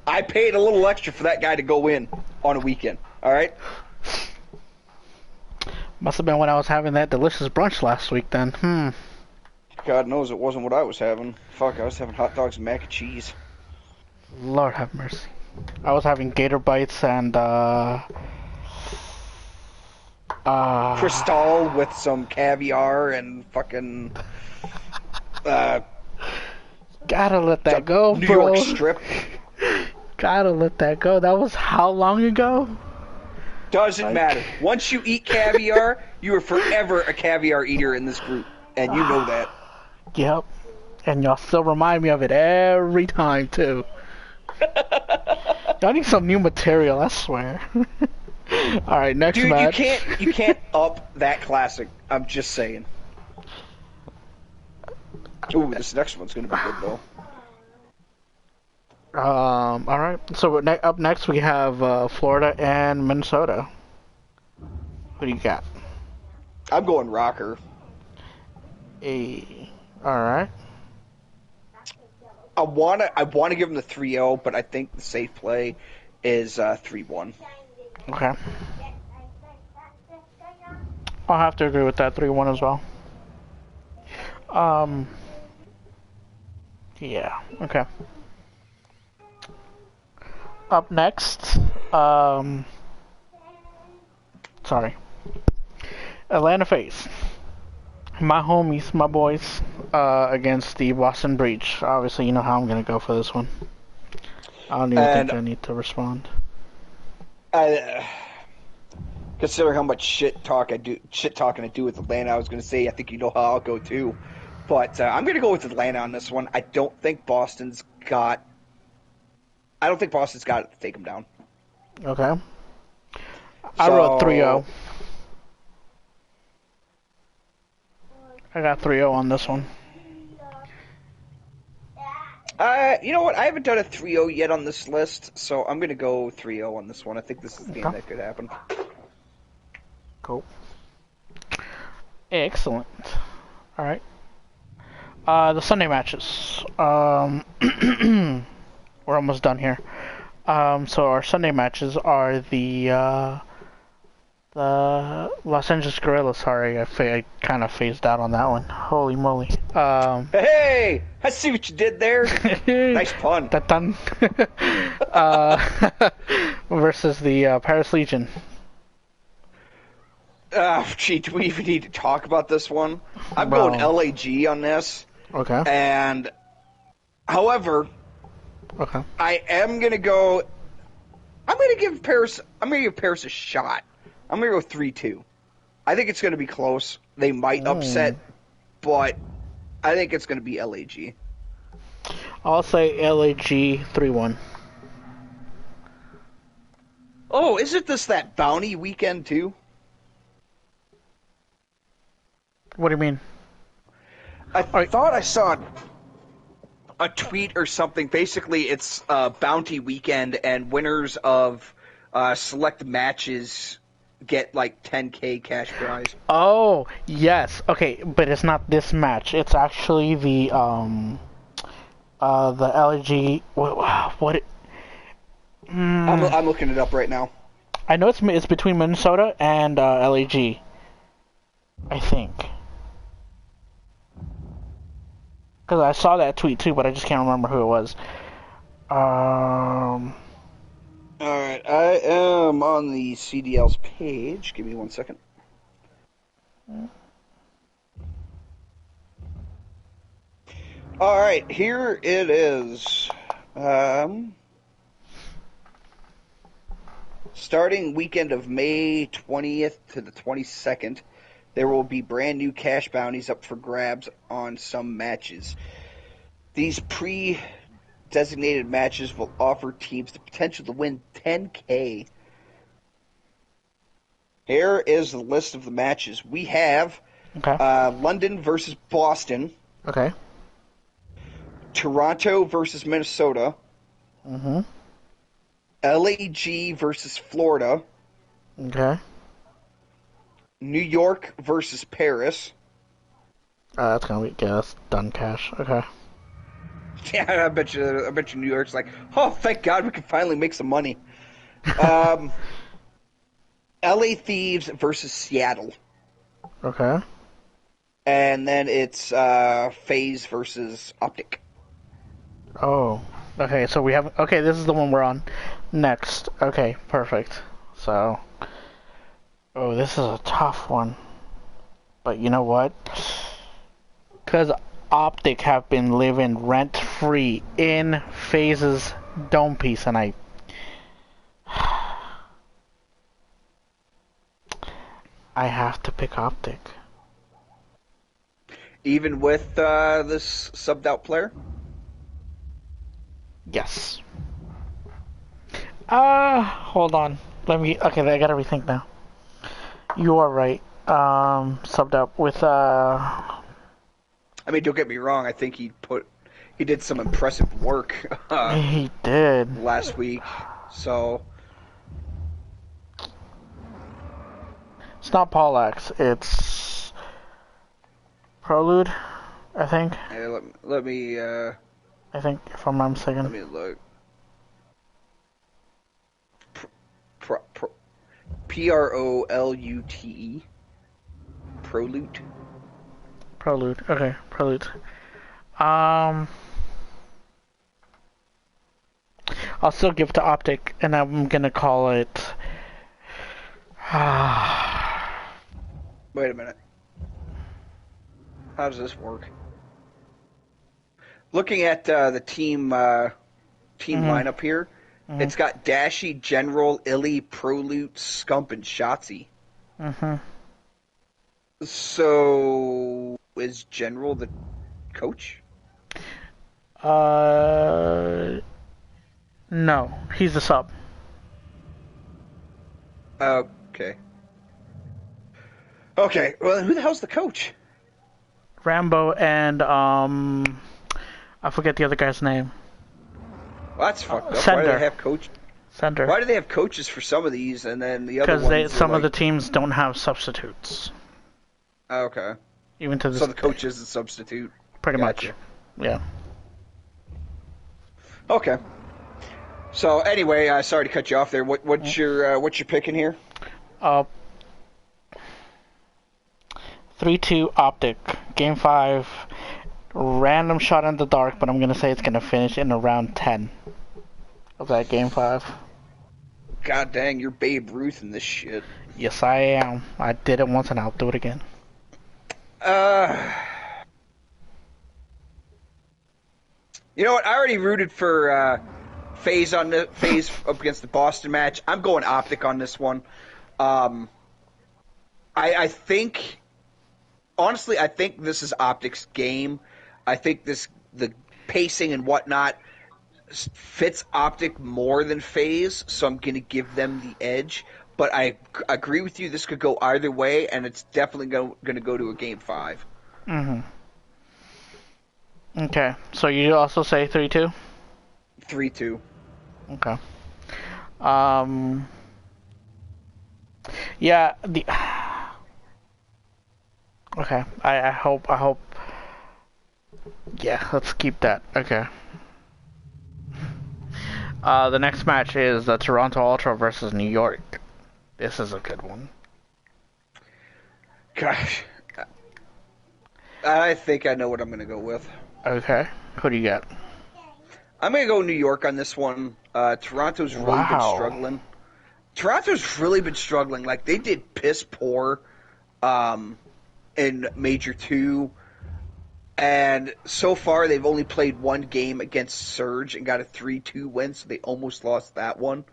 I paid a little extra for that guy to go in on a weekend. All right. Must have been when I was having that delicious brunch last week. Then, God knows it wasn't what I was having. Fuck, I was having hot dogs and mac and cheese. Lord have mercy. I was having gator bites and Cristal with some caviar and fucking gotta let that go, New bro. York strip. Gotta let that go. That was how long ago? Doesn't matter. Once you eat caviar, you are forever a caviar eater in this group, and you know that. Yep. And y'all still remind me of it every time too. Y'all need some new material, I swear. All right, next Dude, match. you can't up that classic. I'm just saying. Ooh, this next one's gonna be good though. All right. So up next we have Florida and Minnesota. What do you got? I'm going rocker. All right. I wanna give them the 3-0, but I think the safe play is 3-1. Okay. I'll have to agree with that 3-1 as well. Yeah. Okay. Up next, sorry. Atlanta FaZe. My homies, my boys, against the Boston Breach. Obviously, you know how I'm gonna go for this one. I don't even think I need to respond. Considering how much shit talking I do with Atlanta, I was going to say I think you know how I'll go too, but I'm going to go with Atlanta on this one. I don't think Boston's got it to take them down. Okay. I wrote 3-0. I got 3-0 on this one. You know what? I haven't done a 3-0 yet on this list, so I'm going to go 3-0 on this one. I think this is the game that could happen. Cool. Excellent. All right. The Sunday matches. We're almost done here. So our Sunday matches are the Los Angeles Guerrillas. Sorry, I kind of phased out on that one. Holy moly. Hey! I see what you did there. Nice pun. Dun. Versus the Paris Legion. Gee, do we even need to talk about this one? I'm Well, going LAG on this. Okay. And, however, Okay. I am gonna go. I'm gonna give Paris. I'm gonna give Paris a shot. I'm gonna go 3-2. I think it's gonna be close. They might Mm. upset, but I think it's gonna be LAG. I'll say LAG 3-1. Oh, isn't this that bounty weekend too? What do you mean? I All right. thought I saw a tweet or something. Basically, it's bounty weekend, and winners of select matches get like 10K cash prize. Oh, yes. Okay, but it's not this match. It's actually the LG. What? I'm looking it up right now. I know it's between Minnesota and LAG. I think. Because I saw that tweet too, but I just can't remember who it was. All right, I am on the CDL's page. Give me 1 second. All right, here it is. Starting weekend of May 20th to the 22nd, there will be brand new cash bounties up for grabs on some matches. These pre-designated matches will offer teams the potential to win 10K. Here is the list of the matches. We have Okay. London versus Boston, Okay. Toronto versus Minnesota, Mhm. LAG versus Florida, Okay. New York versus Paris. That's gonna be that's done cash. Okay. Yeah, I bet you New York's like, oh, thank God we can finally make some money. Um, LA Thieves versus Seattle, Okay. and then it's FaZe versus Optic. Oh. Okay. So we have. Okay. This is the one we're on. Next. Okay. Perfect. So. Oh, this is a tough one. But you know what? Because Optic have been living rent free in FaZe's dome piece, and I have to pick Optic. Even with this subbed out player? Yes. Hold on. Let me. Okay, I gotta rethink now. You are right. Subbed up with I mean, don't get me wrong. I think he did some impressive work He did. last week. So It's not Pollax. It's Prelude. I think. yeah, let me I think if I'm not mistaken. look. Prolute. Prolute. Prelude. Okay, Prelude. Um, I'll still give to Optic, and I'm gonna call it. Wait a minute. How does this work? Looking at the team lineup here, Mhm. it's got Dashy, General, Illy, Prolute, Scump, and Shotzi. Mhm. So is General the coach? Uh, no, he's the sub. Okay. Okay. Well, who the hell's the coach? Rambo and I forget the other guy's name. Well, that's fucked up. Why do they Sender. have coach? Sender. Why do they have coaches for some of these and then the other Because ones? some are of the like, teams don't have substitutes. okay. Even to this So the coach day. is a substitute. Pretty Gotcha. much. Yeah. Okay. So anyway, sorry to cut you off there. What's your picking here? Uh, 3-2 Optic. Game 5. Random shot in the dark, but I'm going to say it's going to finish in around 10 of that Game 5. God dang, you're Babe Ruth in this shit. Yes, I am. I did it once and I'll do it again. Uh, You know what? I already rooted for Phase up against the Boston match. I'm going Optic on this one. Um, I think honestly, I think this is Optic's game. I think the pacing and whatnot fits Optic more than Phase, so I'm going to give them the edge. But I agree with you. This could go either way, and it's definitely going to go to a game 5. Mm-hmm. Okay. So you also say 3-2? 3-2. Okay. Um. Yeah. Okay. I hope. Yeah. Let's keep that. Okay. The next match is the Toronto Ultra versus New York. This is a good one. Gosh, I think I know what I'm going to go with. Okay. Who do you got? I'm going to go New York on this one. Toronto's really been struggling. Toronto's really been struggling. Like, they did piss poor in Major 2. And so far, they've only played one game against Surge and got a 3-2 win, so they almost lost that one.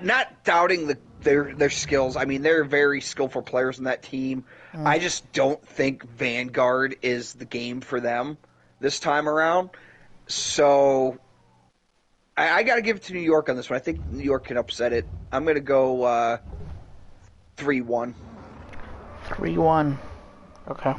Not doubting their skills. I mean, they're very skillful players in that team. I just don't think Vanguard is the game for them this time around. So I got to give it to New York on this one. I think New York can upset it. I'm going to go 3-1. 3-1. Okay.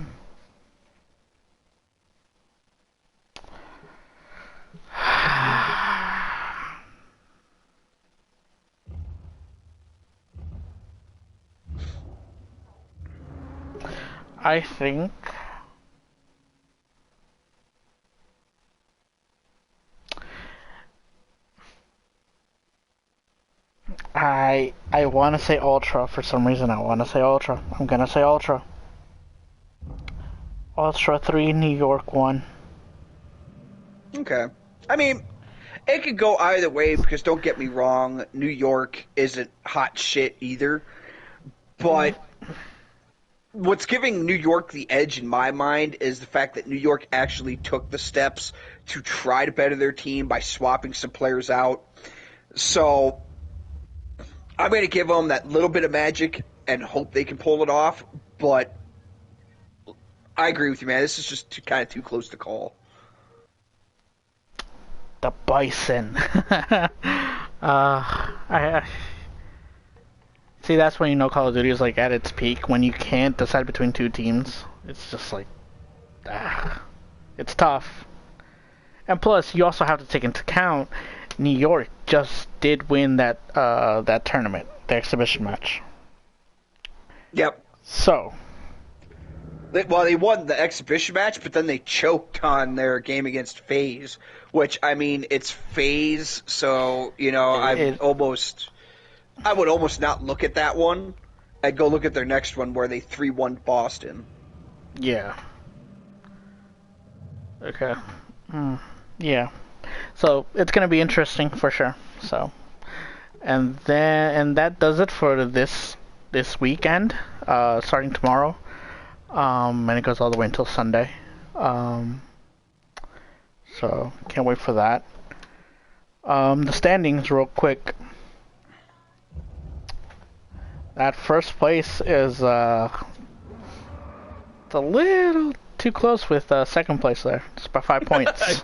I think I want to say Ultra for some reason. I want to say Ultra. I'm gonna say Ultra. Ultra 3, New York 1. Okay. I mean, it could go either way because don't get me wrong, New York isn't hot shit either. But what's giving New York the edge in my mind is the fact that New York actually took the steps to try to better their team by swapping some players out. So I'm going to give them that little bit of magic and hope they can pull it off. But I agree with you, man. This is just kind of too close to call. The Bison. I see. That's when you know Call of Duty is like at its peak when you can't decide between two teams. It's just like, it's tough. And plus, you also have to take into account New York just did win that tournament, the exhibition match. Yep. So. Well, they won the exhibition match, but then they choked on their game against FaZe, which, I mean, it's FaZe, so, you know, I would almost not look at that one. I'd go look at their next one where they 3-1 Boston. Yeah. Okay. Yeah. So, it's going to be interesting for sure. So, and that does it for this weekend, starting tomorrow. And it goes all the way until Sunday. So can't wait for that. The standings real quick. That first place is it's a little too close with second place there. Just by 5 points.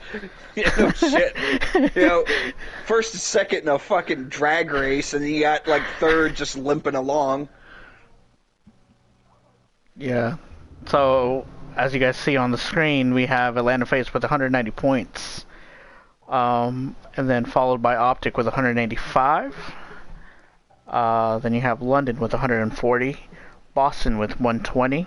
Yeah, no shit. You know, first and second in a fucking drag race, and you got like third just limping along. Yeah. So, as you guys see on the screen, we have Atlanta FaZe with 190 points. And then followed by Optic with 185. Then you have London with 140. Boston with 120.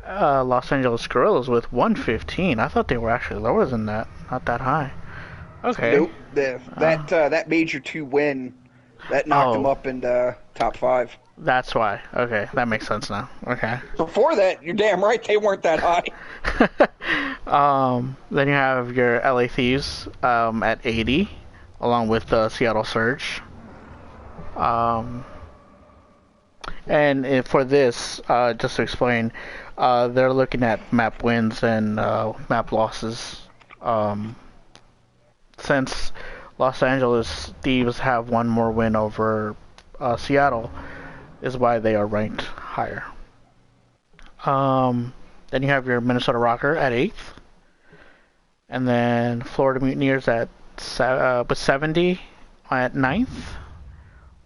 Los Angeles Guerrillas with 115. I thought they were actually lower than that. Not that high. Okay. Nope. That Major 2 win, that knocked them up into top 5. That's why. Okay, that makes sense now. Okay. Before that, you're damn right they weren't that high. Then you have your LA Thieves at 80, along with the Seattle Surge. And And for this, just to explain, they're looking at map wins and map losses. Um, since Los Angeles Thieves have one more win over Seattle, is why they are ranked higher. Then you have your Minnesota Rocker at 8th, and then Florida Mutineers with 70 at 9th.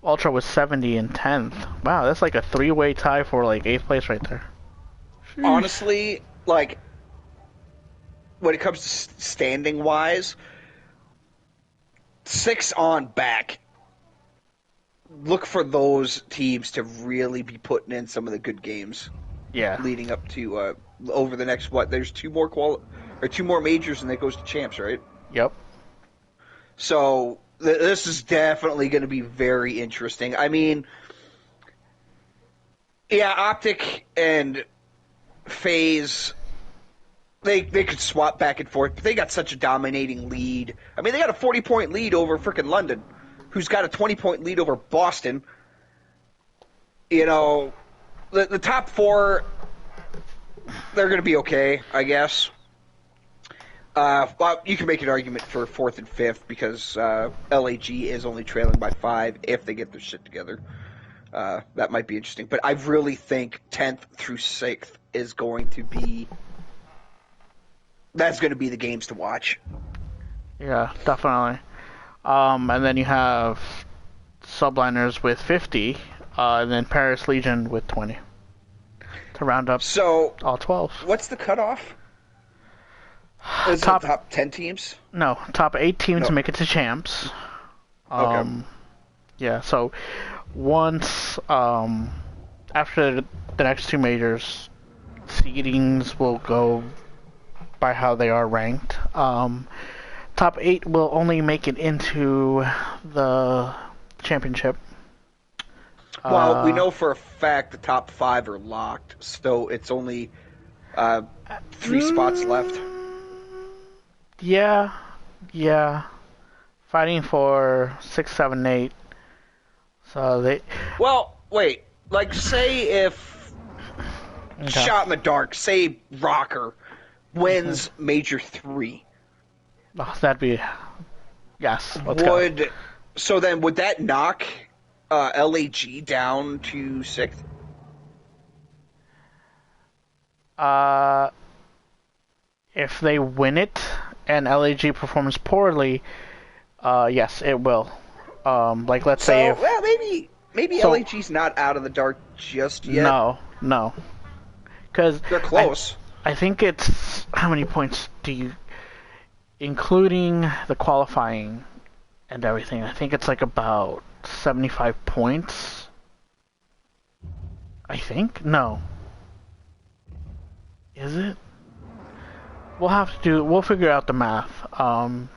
Ultra was 70 and 10th. Wow, that's like a three-way tie for like 8th place right there. Sheesh. Honestly, like when it comes to standing wise, 6 on back. Look for those teams to really be putting in some of the good games. Yeah. Leading up to over the next There's 2 more majors and that goes to champs, right? Yep. So this is definitely going to be very interesting. I mean, yeah, Optic and FaZe, they could swap back and forth, but they got such a dominating lead. I mean, they got a 40-point lead over frickin' London, who's got a 20-point lead over Boston. You know, the top 4, they're going to be okay, I guess. Well, you can make an argument for 4th and 5th because LAG is only trailing by 5 if they get their shit together. That might be interesting. But I really think 10th through 6th is going to be... That's going to be the games to watch. Yeah, definitely. And then you have Subliners with 50, and then Paris Legion with 20. To round up all 12. What's the cutoff? Is it top 10 teams? No, top 8 teams make it to champs. Okay. Yeah, so once after the next 2 majors, seedings will go by how they are ranked. Top 8 will only make it into the championship. Well, we know for a fact the top 5 are locked, so it's only 3 spots left. Yeah. Fighting for 6, 7, 8. So they... Well, wait. Like, say if... Shot in the dark, say Rocker wins Major 3. Oh, that'd be... Yes, let's go. So then, would that knock LAG down to 6th? If they win it and LAG performs poorly, yes, it will. Like, let's say if... Well, maybe LAG's not out of the dark just yet. No. Because... They're close. I think it's... How many points do you... Including the qualifying and everything, I think it's like about 75 points. I think? No. Is it? We'll figure out the math. To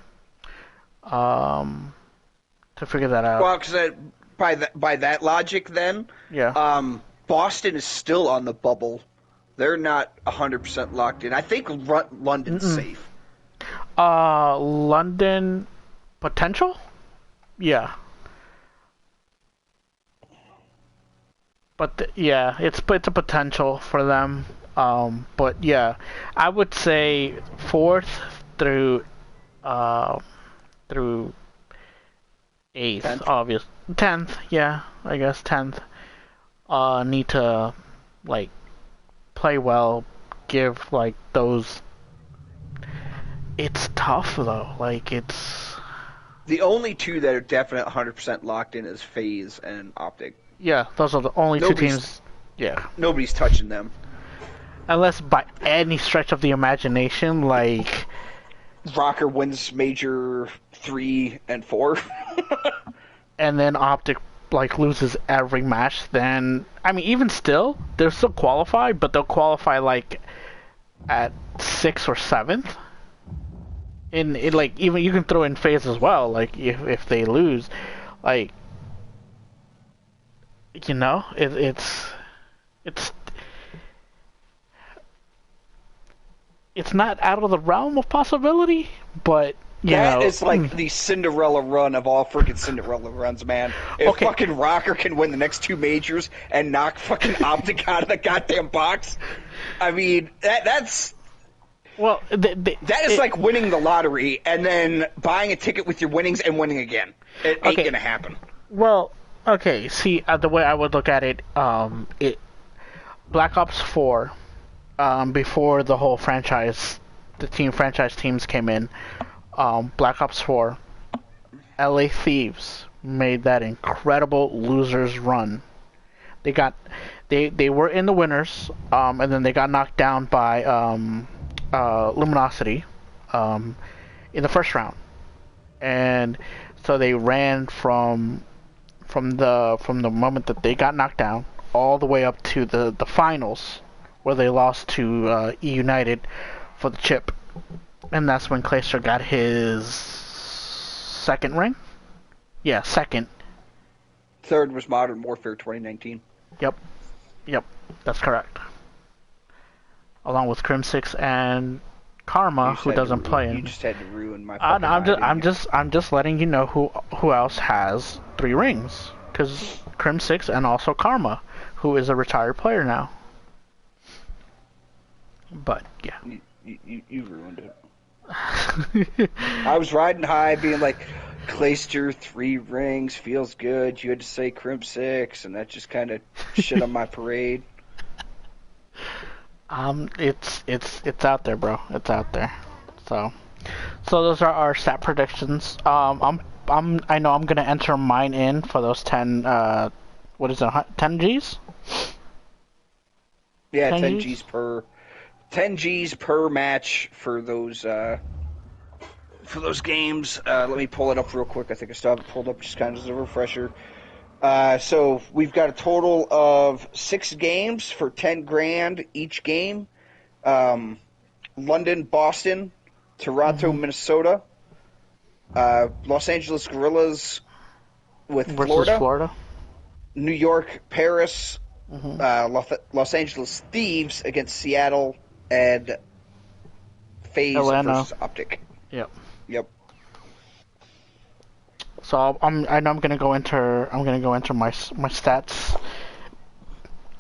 figure that out. Well, because by that logic, then, yeah. Boston is still on the bubble. They're not 100% locked in. I think London's safe. London potential? Yeah. But it's a potential for them. But yeah, I would say 4th through 8th, 10th? obvious. 10th, yeah, I guess 10th. Need to like play well, give like those. It's tough though. Like it's. The only 2 that are definite 100% locked in is FaZe and Optic. Yeah, those are the only 2 teams. Yeah. Nobody's touching them. Unless by any stretch of the imagination, like... Rocker wins Major 3 and 4. And then Optic, like, loses every match, then... I mean, even still, they're still qualified, but they'll qualify, like, at 6th or 7th. In like, even you can throw in FaZe as well, like, if they lose. Like, you know, it's not out of the realm of possibility, but you That know, is like the Cinderella run of all freaking Cinderella runs, man. If okay, fucking Rocker can win the next two majors and knock fucking Optic out of the goddamn box, I mean, that's well, that is like winning the lottery and then buying a ticket with your winnings and winning again. It ain't okay, gonna happen. well, okay. See, the way I would look at it, Black Ops 4, before the whole franchise, the team franchise teams came in, Black Ops 4, LA Thieves made that incredible losers run. They got, they were in the winners, and then they got knocked down by Luminosity, um, in the first round, and so they ran from the moment that they got knocked down all the way up to the finals, where they lost to E United for the chip, and that's when Clayster got his second ring. Yeah, second. Third was Modern Warfare 2019. Yep, yep, that's correct. Along with Crim6 and Karma, who doesn't play You in. just had to ruin my fucking I'm just letting you know who else has 3 rings, because Crim6 and also Karma, who is a retired player now. But yeah. You ruined it. I was riding high, being like, Clayster 3 rings feels good. You had to say Crimp 6, and that just kind of shit on my parade. It's out there, bro. It's out there. So those are our stat predictions. I know I'm gonna enter mine in for those 10. What is it? 10 Gs? Yeah, 10 Gs per 10 Gs per match for those games. Let me pull it up real quick. I think I still have it pulled up just kind of as a refresher. So we've got a total of 6 games for 10 grand each game. London, Boston, Toronto, Minnesota, Los Angeles Guerrillas with versus Florida. New York, Paris, Los Angeles Thieves against Seattle, and FaZe versus Optic. Yep. Yep. So I know I'm gonna go enter my stats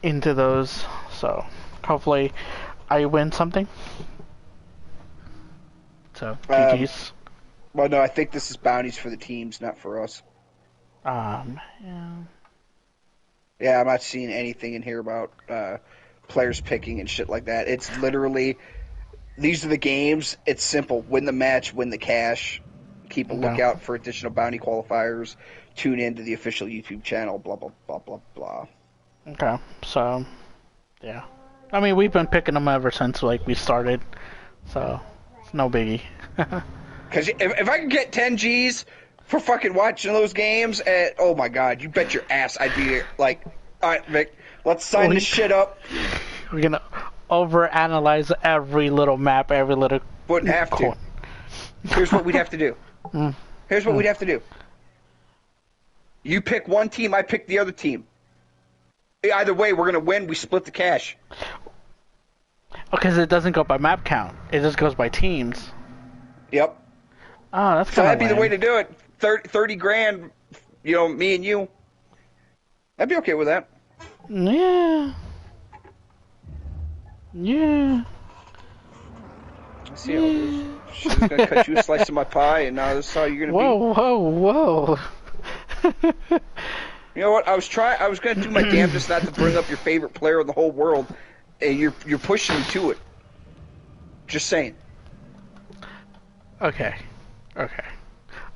into those. So hopefully I win something. So GG's. Well, no, I think this is bounties for the teams, not for us. Yeah. Yeah, I'm not seeing anything in here about players picking and shit like that. It's literally, these are the games. It's simple. Win the match, win the cash. Keep a lookout for additional bounty qualifiers. Tune in to the official YouTube channel, blah, blah, blah, blah, blah. Okay, so, yeah. I mean, we've been picking them ever since, like, we started. So, it's no biggie. Because if I could get 10 Gs for fucking watching those games, oh my god, you bet your ass I'd be like, alright, Vic, let's sign this shit up. We're gonna overanalyze every little map, every little... Wouldn't have to. Here's what we'd have to do. Here's what we'd have to do. You pick one team, I pick the other team. Either way, we're gonna win, we split the cash. Because it doesn't go by map count. It just goes by teams. Yep. Oh, that's so kind of that'd be the way to do it. 30 grand, me and you. I'd be okay with that. Yeah. Yeah. I see how it is. She's gonna cut you a slice of my pie, and now this is how you're gonna be. Whoa. You know what? I was gonna do my damnedest not to bring up your favorite player in the whole world, and you're pushing me to it. Just saying. Okay.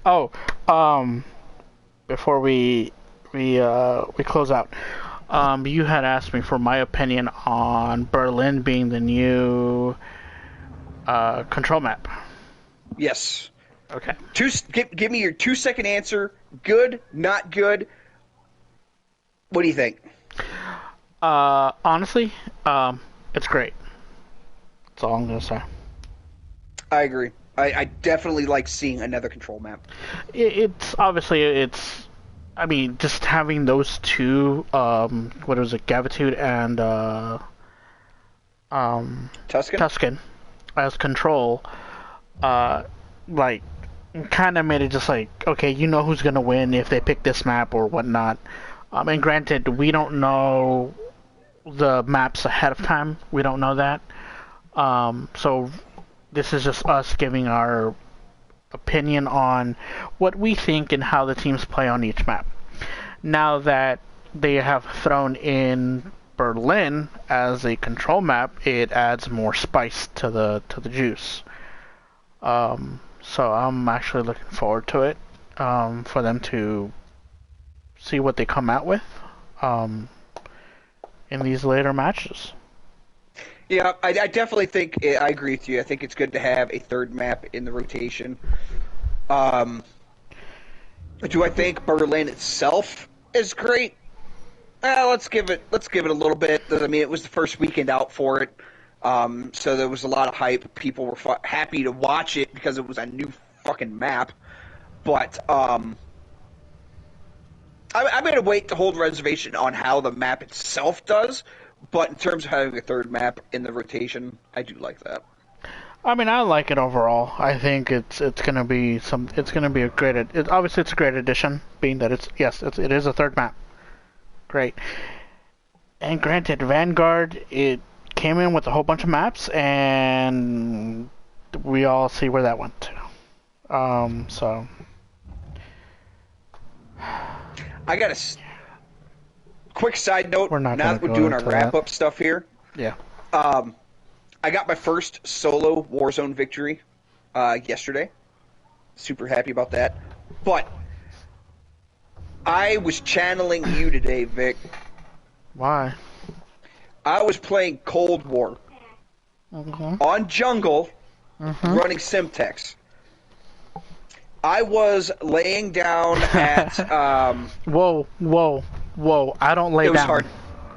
Oh, before we close out, you had asked me for my opinion on Berlin being the new control map. Yes. Okay. Give me your 2-second answer. Good, not good. What do you think? Honestly, it's great. That's all I'm gonna say. I agree. I definitely like seeing another control map. It's obviously I mean, just having those two, what was it, Gavitude and Tuscan as control, like kind of made it just like, okay, you know who's gonna win if they pick this map or whatnot. And granted, we don't know the maps ahead of time. We don't know that. So this is just us giving our opinion on what we think and how the teams play on each map. Now that they have thrown in Berlin as a control map, it adds more spice to the juice. So I'm actually looking forward to it, for them to see what they come out with, um, in these later matches. Yeah, I definitely think I agree with you. I think it's good to have a third map in the rotation. Um, do I think Berlin itself is great? Let's give it a little bit. I mean, it was the first weekend out for it, so there was a lot of hype. People were happy to watch it because it was a new fucking map. But I'm going to wait to hold reservation on how the map itself does. But in terms of having a third map in the rotation, I do like that. I mean, I like it overall. I think it's gonna be a great. Obviously, it's a great addition, being that it is a third map. Great. And granted, Vanguard, it came in with a whole bunch of maps, and we all see where that went to. So I got a quick side note. we're not Now gonna that we're go doing our into wrap that. up stuff here, Yeah. I got my first solo Warzone victory yesterday. Super happy about that. But I was channeling you today, Vic. Why? I was playing Cold War on jungle, running Simtex. I was laying down at. Whoa, whoa, whoa! I don't lay It was down. hard.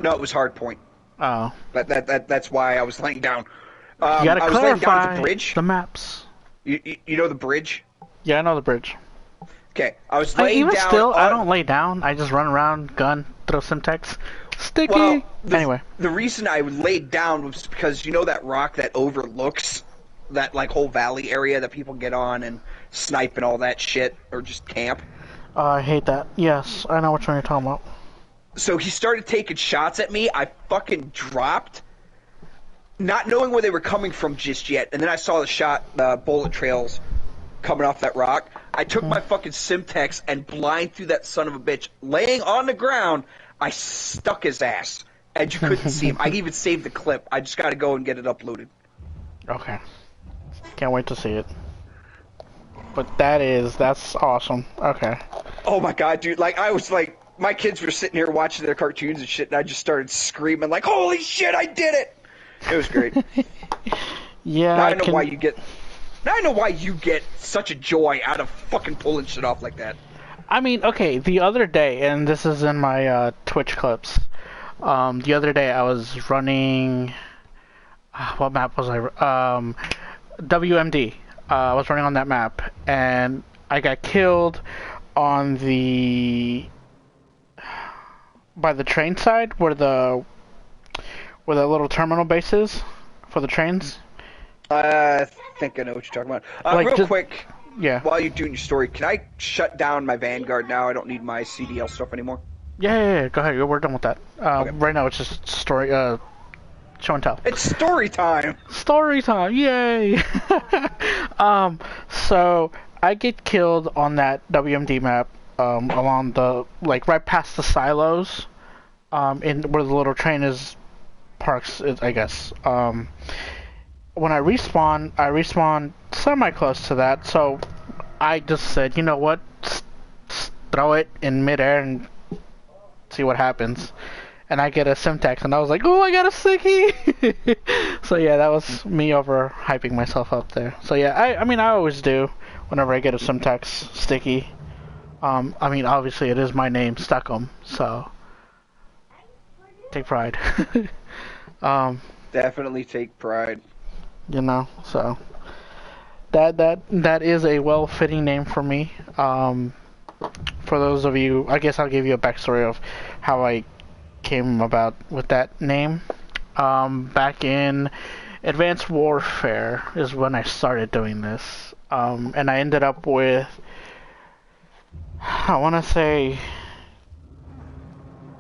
No, it was hard point. Oh. That's why I was laying down. You gotta I was laying down at clarify the bridge. the maps. You know the bridge? Yeah, I know the bridge. Okay, I was laying Even down. still, I don't lay down. I just run around, gun, throw Simtex. Sticky! Well, Anyway. the reason I laid down was because you know that rock that overlooks that like whole valley area that people get on and snipe and all that shit, or just camp. I hate that. Yes, I know which one you're talking about. So he started taking shots at me. I fucking dropped, not knowing where they were coming from just yet. And then I saw the bullet trails coming off that rock. I took my fucking Simtex and blind through that son of a bitch. Laying on the ground, I stuck his ass. And you couldn't see him. I even saved the clip. I just gotta go and get it uploaded. Okay. Can't wait to see it. But that's awesome. Okay. Oh my god, dude. Like, I was like, my kids were sitting here watching their cartoons and shit, and I just started screaming, like, holy shit, I did it! It was great. Yeah, Now I know why you get such a joy out of fucking pulling shit off like that. I mean, okay, the other day, and this is in my Twitch clips. The other day I was running. What map was I? WMD. I was running on that map, and I got killed on by the train side where the little terminal base is for the trains. I think I know what you're talking about. Like, real just- quick, Yeah. while you're doing your story, can I shut down my Vanguard now? I don't need my CDL stuff anymore. Yeah. Go ahead. We're done with that. Okay. Right now it's just story. Show and tell. It's story time! Story time, yay! So I get killed on that WMD map, along the, like, right past the silos, in where the little train is parks, I guess. When I respawn semi-close to that, so I just said, you know what, throw it in midair and see what happens. And I get a Simtex, and I was like, oh, I got a sticky! So yeah, that was me overhyping myself up there. So yeah, I mean, I always do whenever I get a Simtex sticky. I mean, obviously it is my name, Stuckum, so take pride. Definitely take pride. You know, so that is a well-fitting name for me. For those of you, I guess I'll give you a backstory of how I came about with that name. Back in Advanced Warfare is when I started doing this. And I ended up with, I want to say,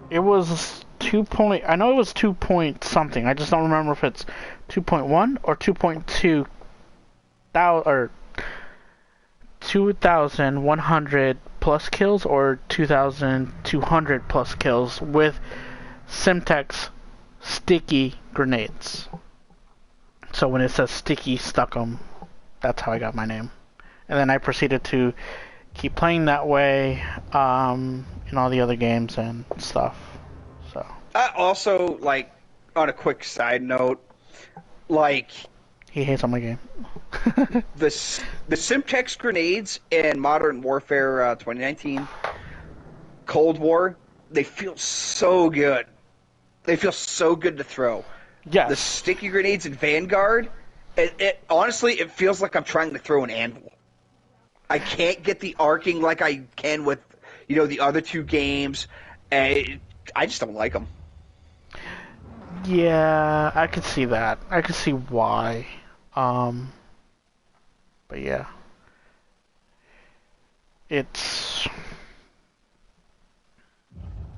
it was 2 point, I know it was 2 point something. I just don't remember if it's 2.1 or 2.2 or 2,100 plus kills or 2,200 plus kills with Simtex sticky grenades. So when it says sticky stuck 'em, that's how I got my name. And then I proceeded to keep playing that way in all the other games and stuff. So Also, like, on a quick side note, like, he hates on my game. the Simtex grenades in Modern Warfare 2019 Cold War, they feel so good. They feel so good to throw. Yes. The sticky grenades in Vanguard, it honestly, it feels like I'm trying to throw an anvil. I can't get the arcing like I can with, the other two games. I just don't like them. Yeah, I could see that. I could see why. But yeah.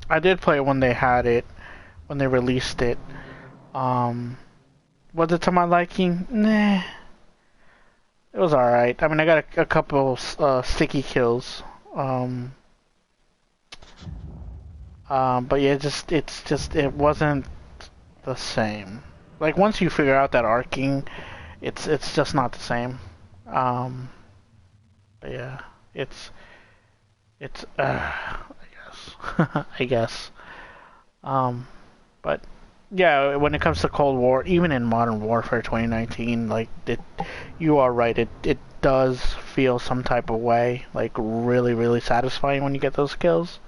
I did play it when they had it, when they released it. Was it to my liking? Nah. It was alright. I mean, I got a couple sticky kills. But yeah, it wasn't the same. Like, once you figure out that arcing, it's just not the same. But yeah, I guess. I guess. But yeah, when it comes to Cold War, even in Modern Warfare 2019, like, you are right. It does feel some type of way, like really, really satisfying when you get those kills.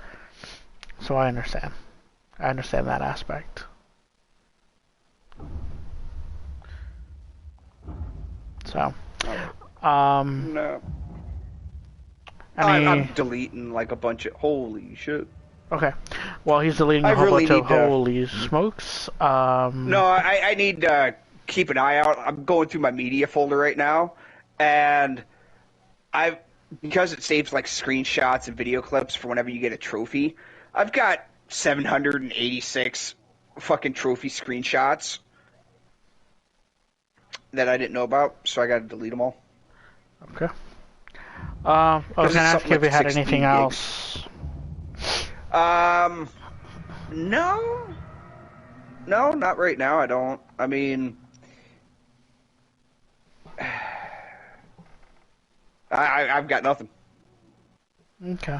So I understand. I understand that aspect. So, No. any... I'm deleting like a bunch of holy shit. Okay. Well, he's deleting a whole bunch of holy smokes. No, I need to keep an eye out. I'm going through my media folder right now, and because it saves like screenshots and video clips for whenever you get a trophy. I've got 786 fucking trophy screenshots that I didn't know about, so I got to delete them all. Okay. I was gonna ask you if you had anything else. No, not right now. I don't. I mean, I've got nothing. Okay.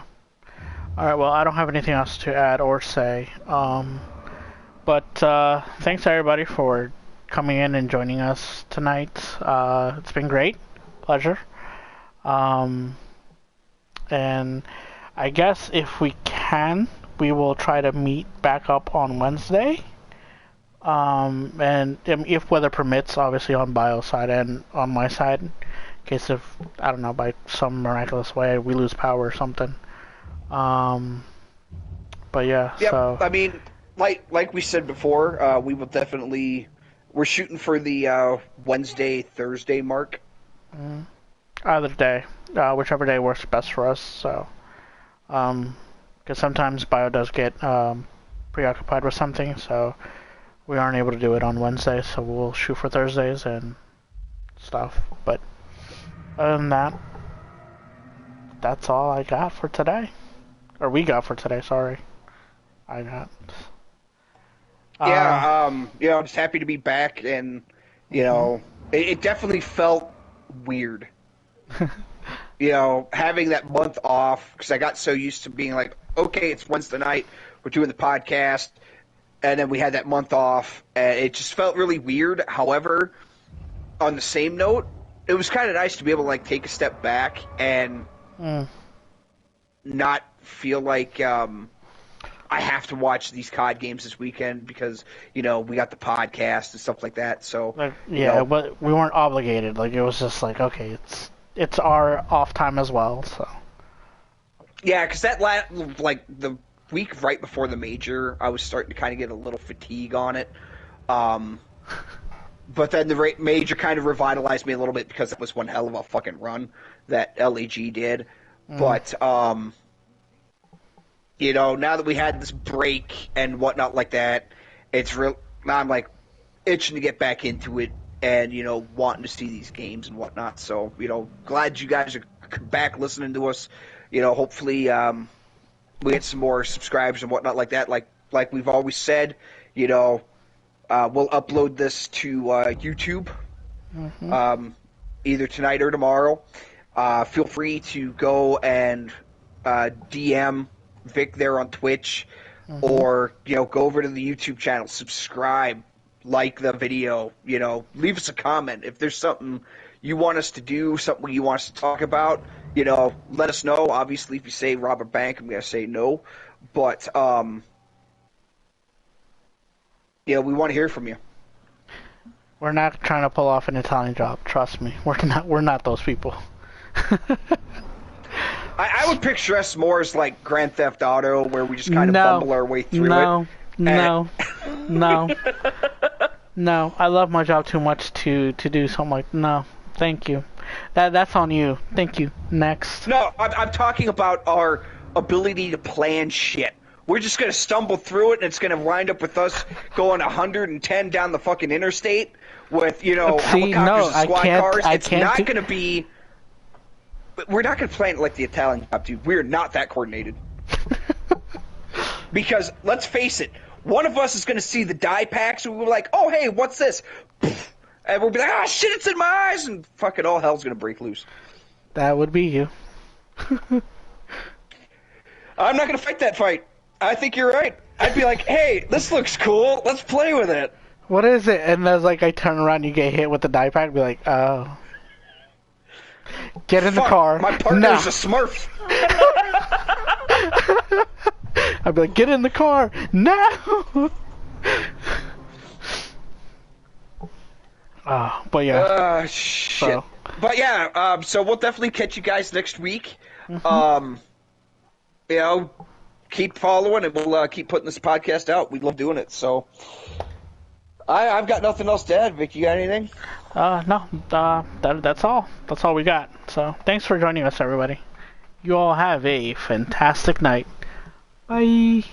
All right. Well, I don't have anything else to add or say. But thanks everybody for coming in and joining us tonight. It's been great, pleasure. And I guess if we can, we will try to meet back up on Wednesday. And if weather permits, obviously on Bio's side and on my side, in case of, I don't know, by some miraculous way we lose power or something. But yeah, yep. So I mean, like we said before, we will definitely, we're shooting for the Wednesday, Thursday mark. Either day, whichever day works best for us. So, because sometimes Bio does get preoccupied with something, so we aren't able to do it on Wednesday. So we'll shoot for Thursdays and stuff. But other than that, that's all I got for today, or we got for today. Sorry, I got. Yeah, I'm just happy to be back, and it definitely felt weird. Having that month off, because I got so used to being like, okay, it's Wednesday night, we're doing the podcast, and then we had that month off, and it just felt really weird. However, on the same note, it was kind of nice to be able to like take a step back and not feel like I have to watch these COD games this weekend because we got the podcast and stuff like that. So but we weren't obligated. Like, it was just like, okay, it's our off time as well. So yeah, because that like the week right before the major, I was starting to kind of get a little fatigue on it. but then the Major kind of revitalized me a little bit because it was one hell of a fucking run that LEG did. But, you know, now that we had this break and whatnot like that, it's real. Now I'm like itching to get back into it and, you know, wanting to see these games and whatnot. So, you know, glad you guys are back listening to us. You know, hopefully we get some more subscribers and whatnot like that. Like we've always said, you know, we'll upload this to YouTube either tonight or tomorrow. Feel free to go and DM Vic there on Twitch, or, you know, go over to the YouTube channel, subscribe, like the video, you know, leave us a comment. If there's something you want us to do, something you want us to talk about, you know, let us know. Obviously, if you say rob a bank, I'm going to say no. But, you know, we want to hear from you. We're not trying to pull off an Italian job. Trust me. We're not those people. I would picture us more as like Grand Theft Auto, where we just kind of fumble our way through it. No. No. I love my job too much to do something like, no. Thank you. That's on you. Thank you. Next. No, I'm talking about our ability to plan shit. We're just going to stumble through it, and it's going to wind up with us going 110 down the fucking interstate with, you know, helicopters and squad cars. It's not going to be... We're not going to plan it like the Italian job, dude. We're not that coordinated. Because, let's face it, one of us is going to see the die packs, and we're like, oh, hey, what's this? And we'll be like, ah, shit, it's in my eyes, and fucking all hell's going to break loose. That would be you. I'm not going to fight that fight. I think you're right. I'd be like, hey, this looks cool. Let's play with it. What is it? And as like I turn around, you get hit with the die pack, I'd be like, oh. Get in the car. My partner's a Smurf. I'd be like, get in the car. No! But yeah. Shit. So. But yeah, so we'll definitely catch you guys next week. You know, keep following, and we'll keep putting this podcast out. We love doing it. So I've got nothing else to add. Vic, you got anything? No. That's all. That's all we got. So thanks for joining us, everybody. You all have a fantastic night. Bye.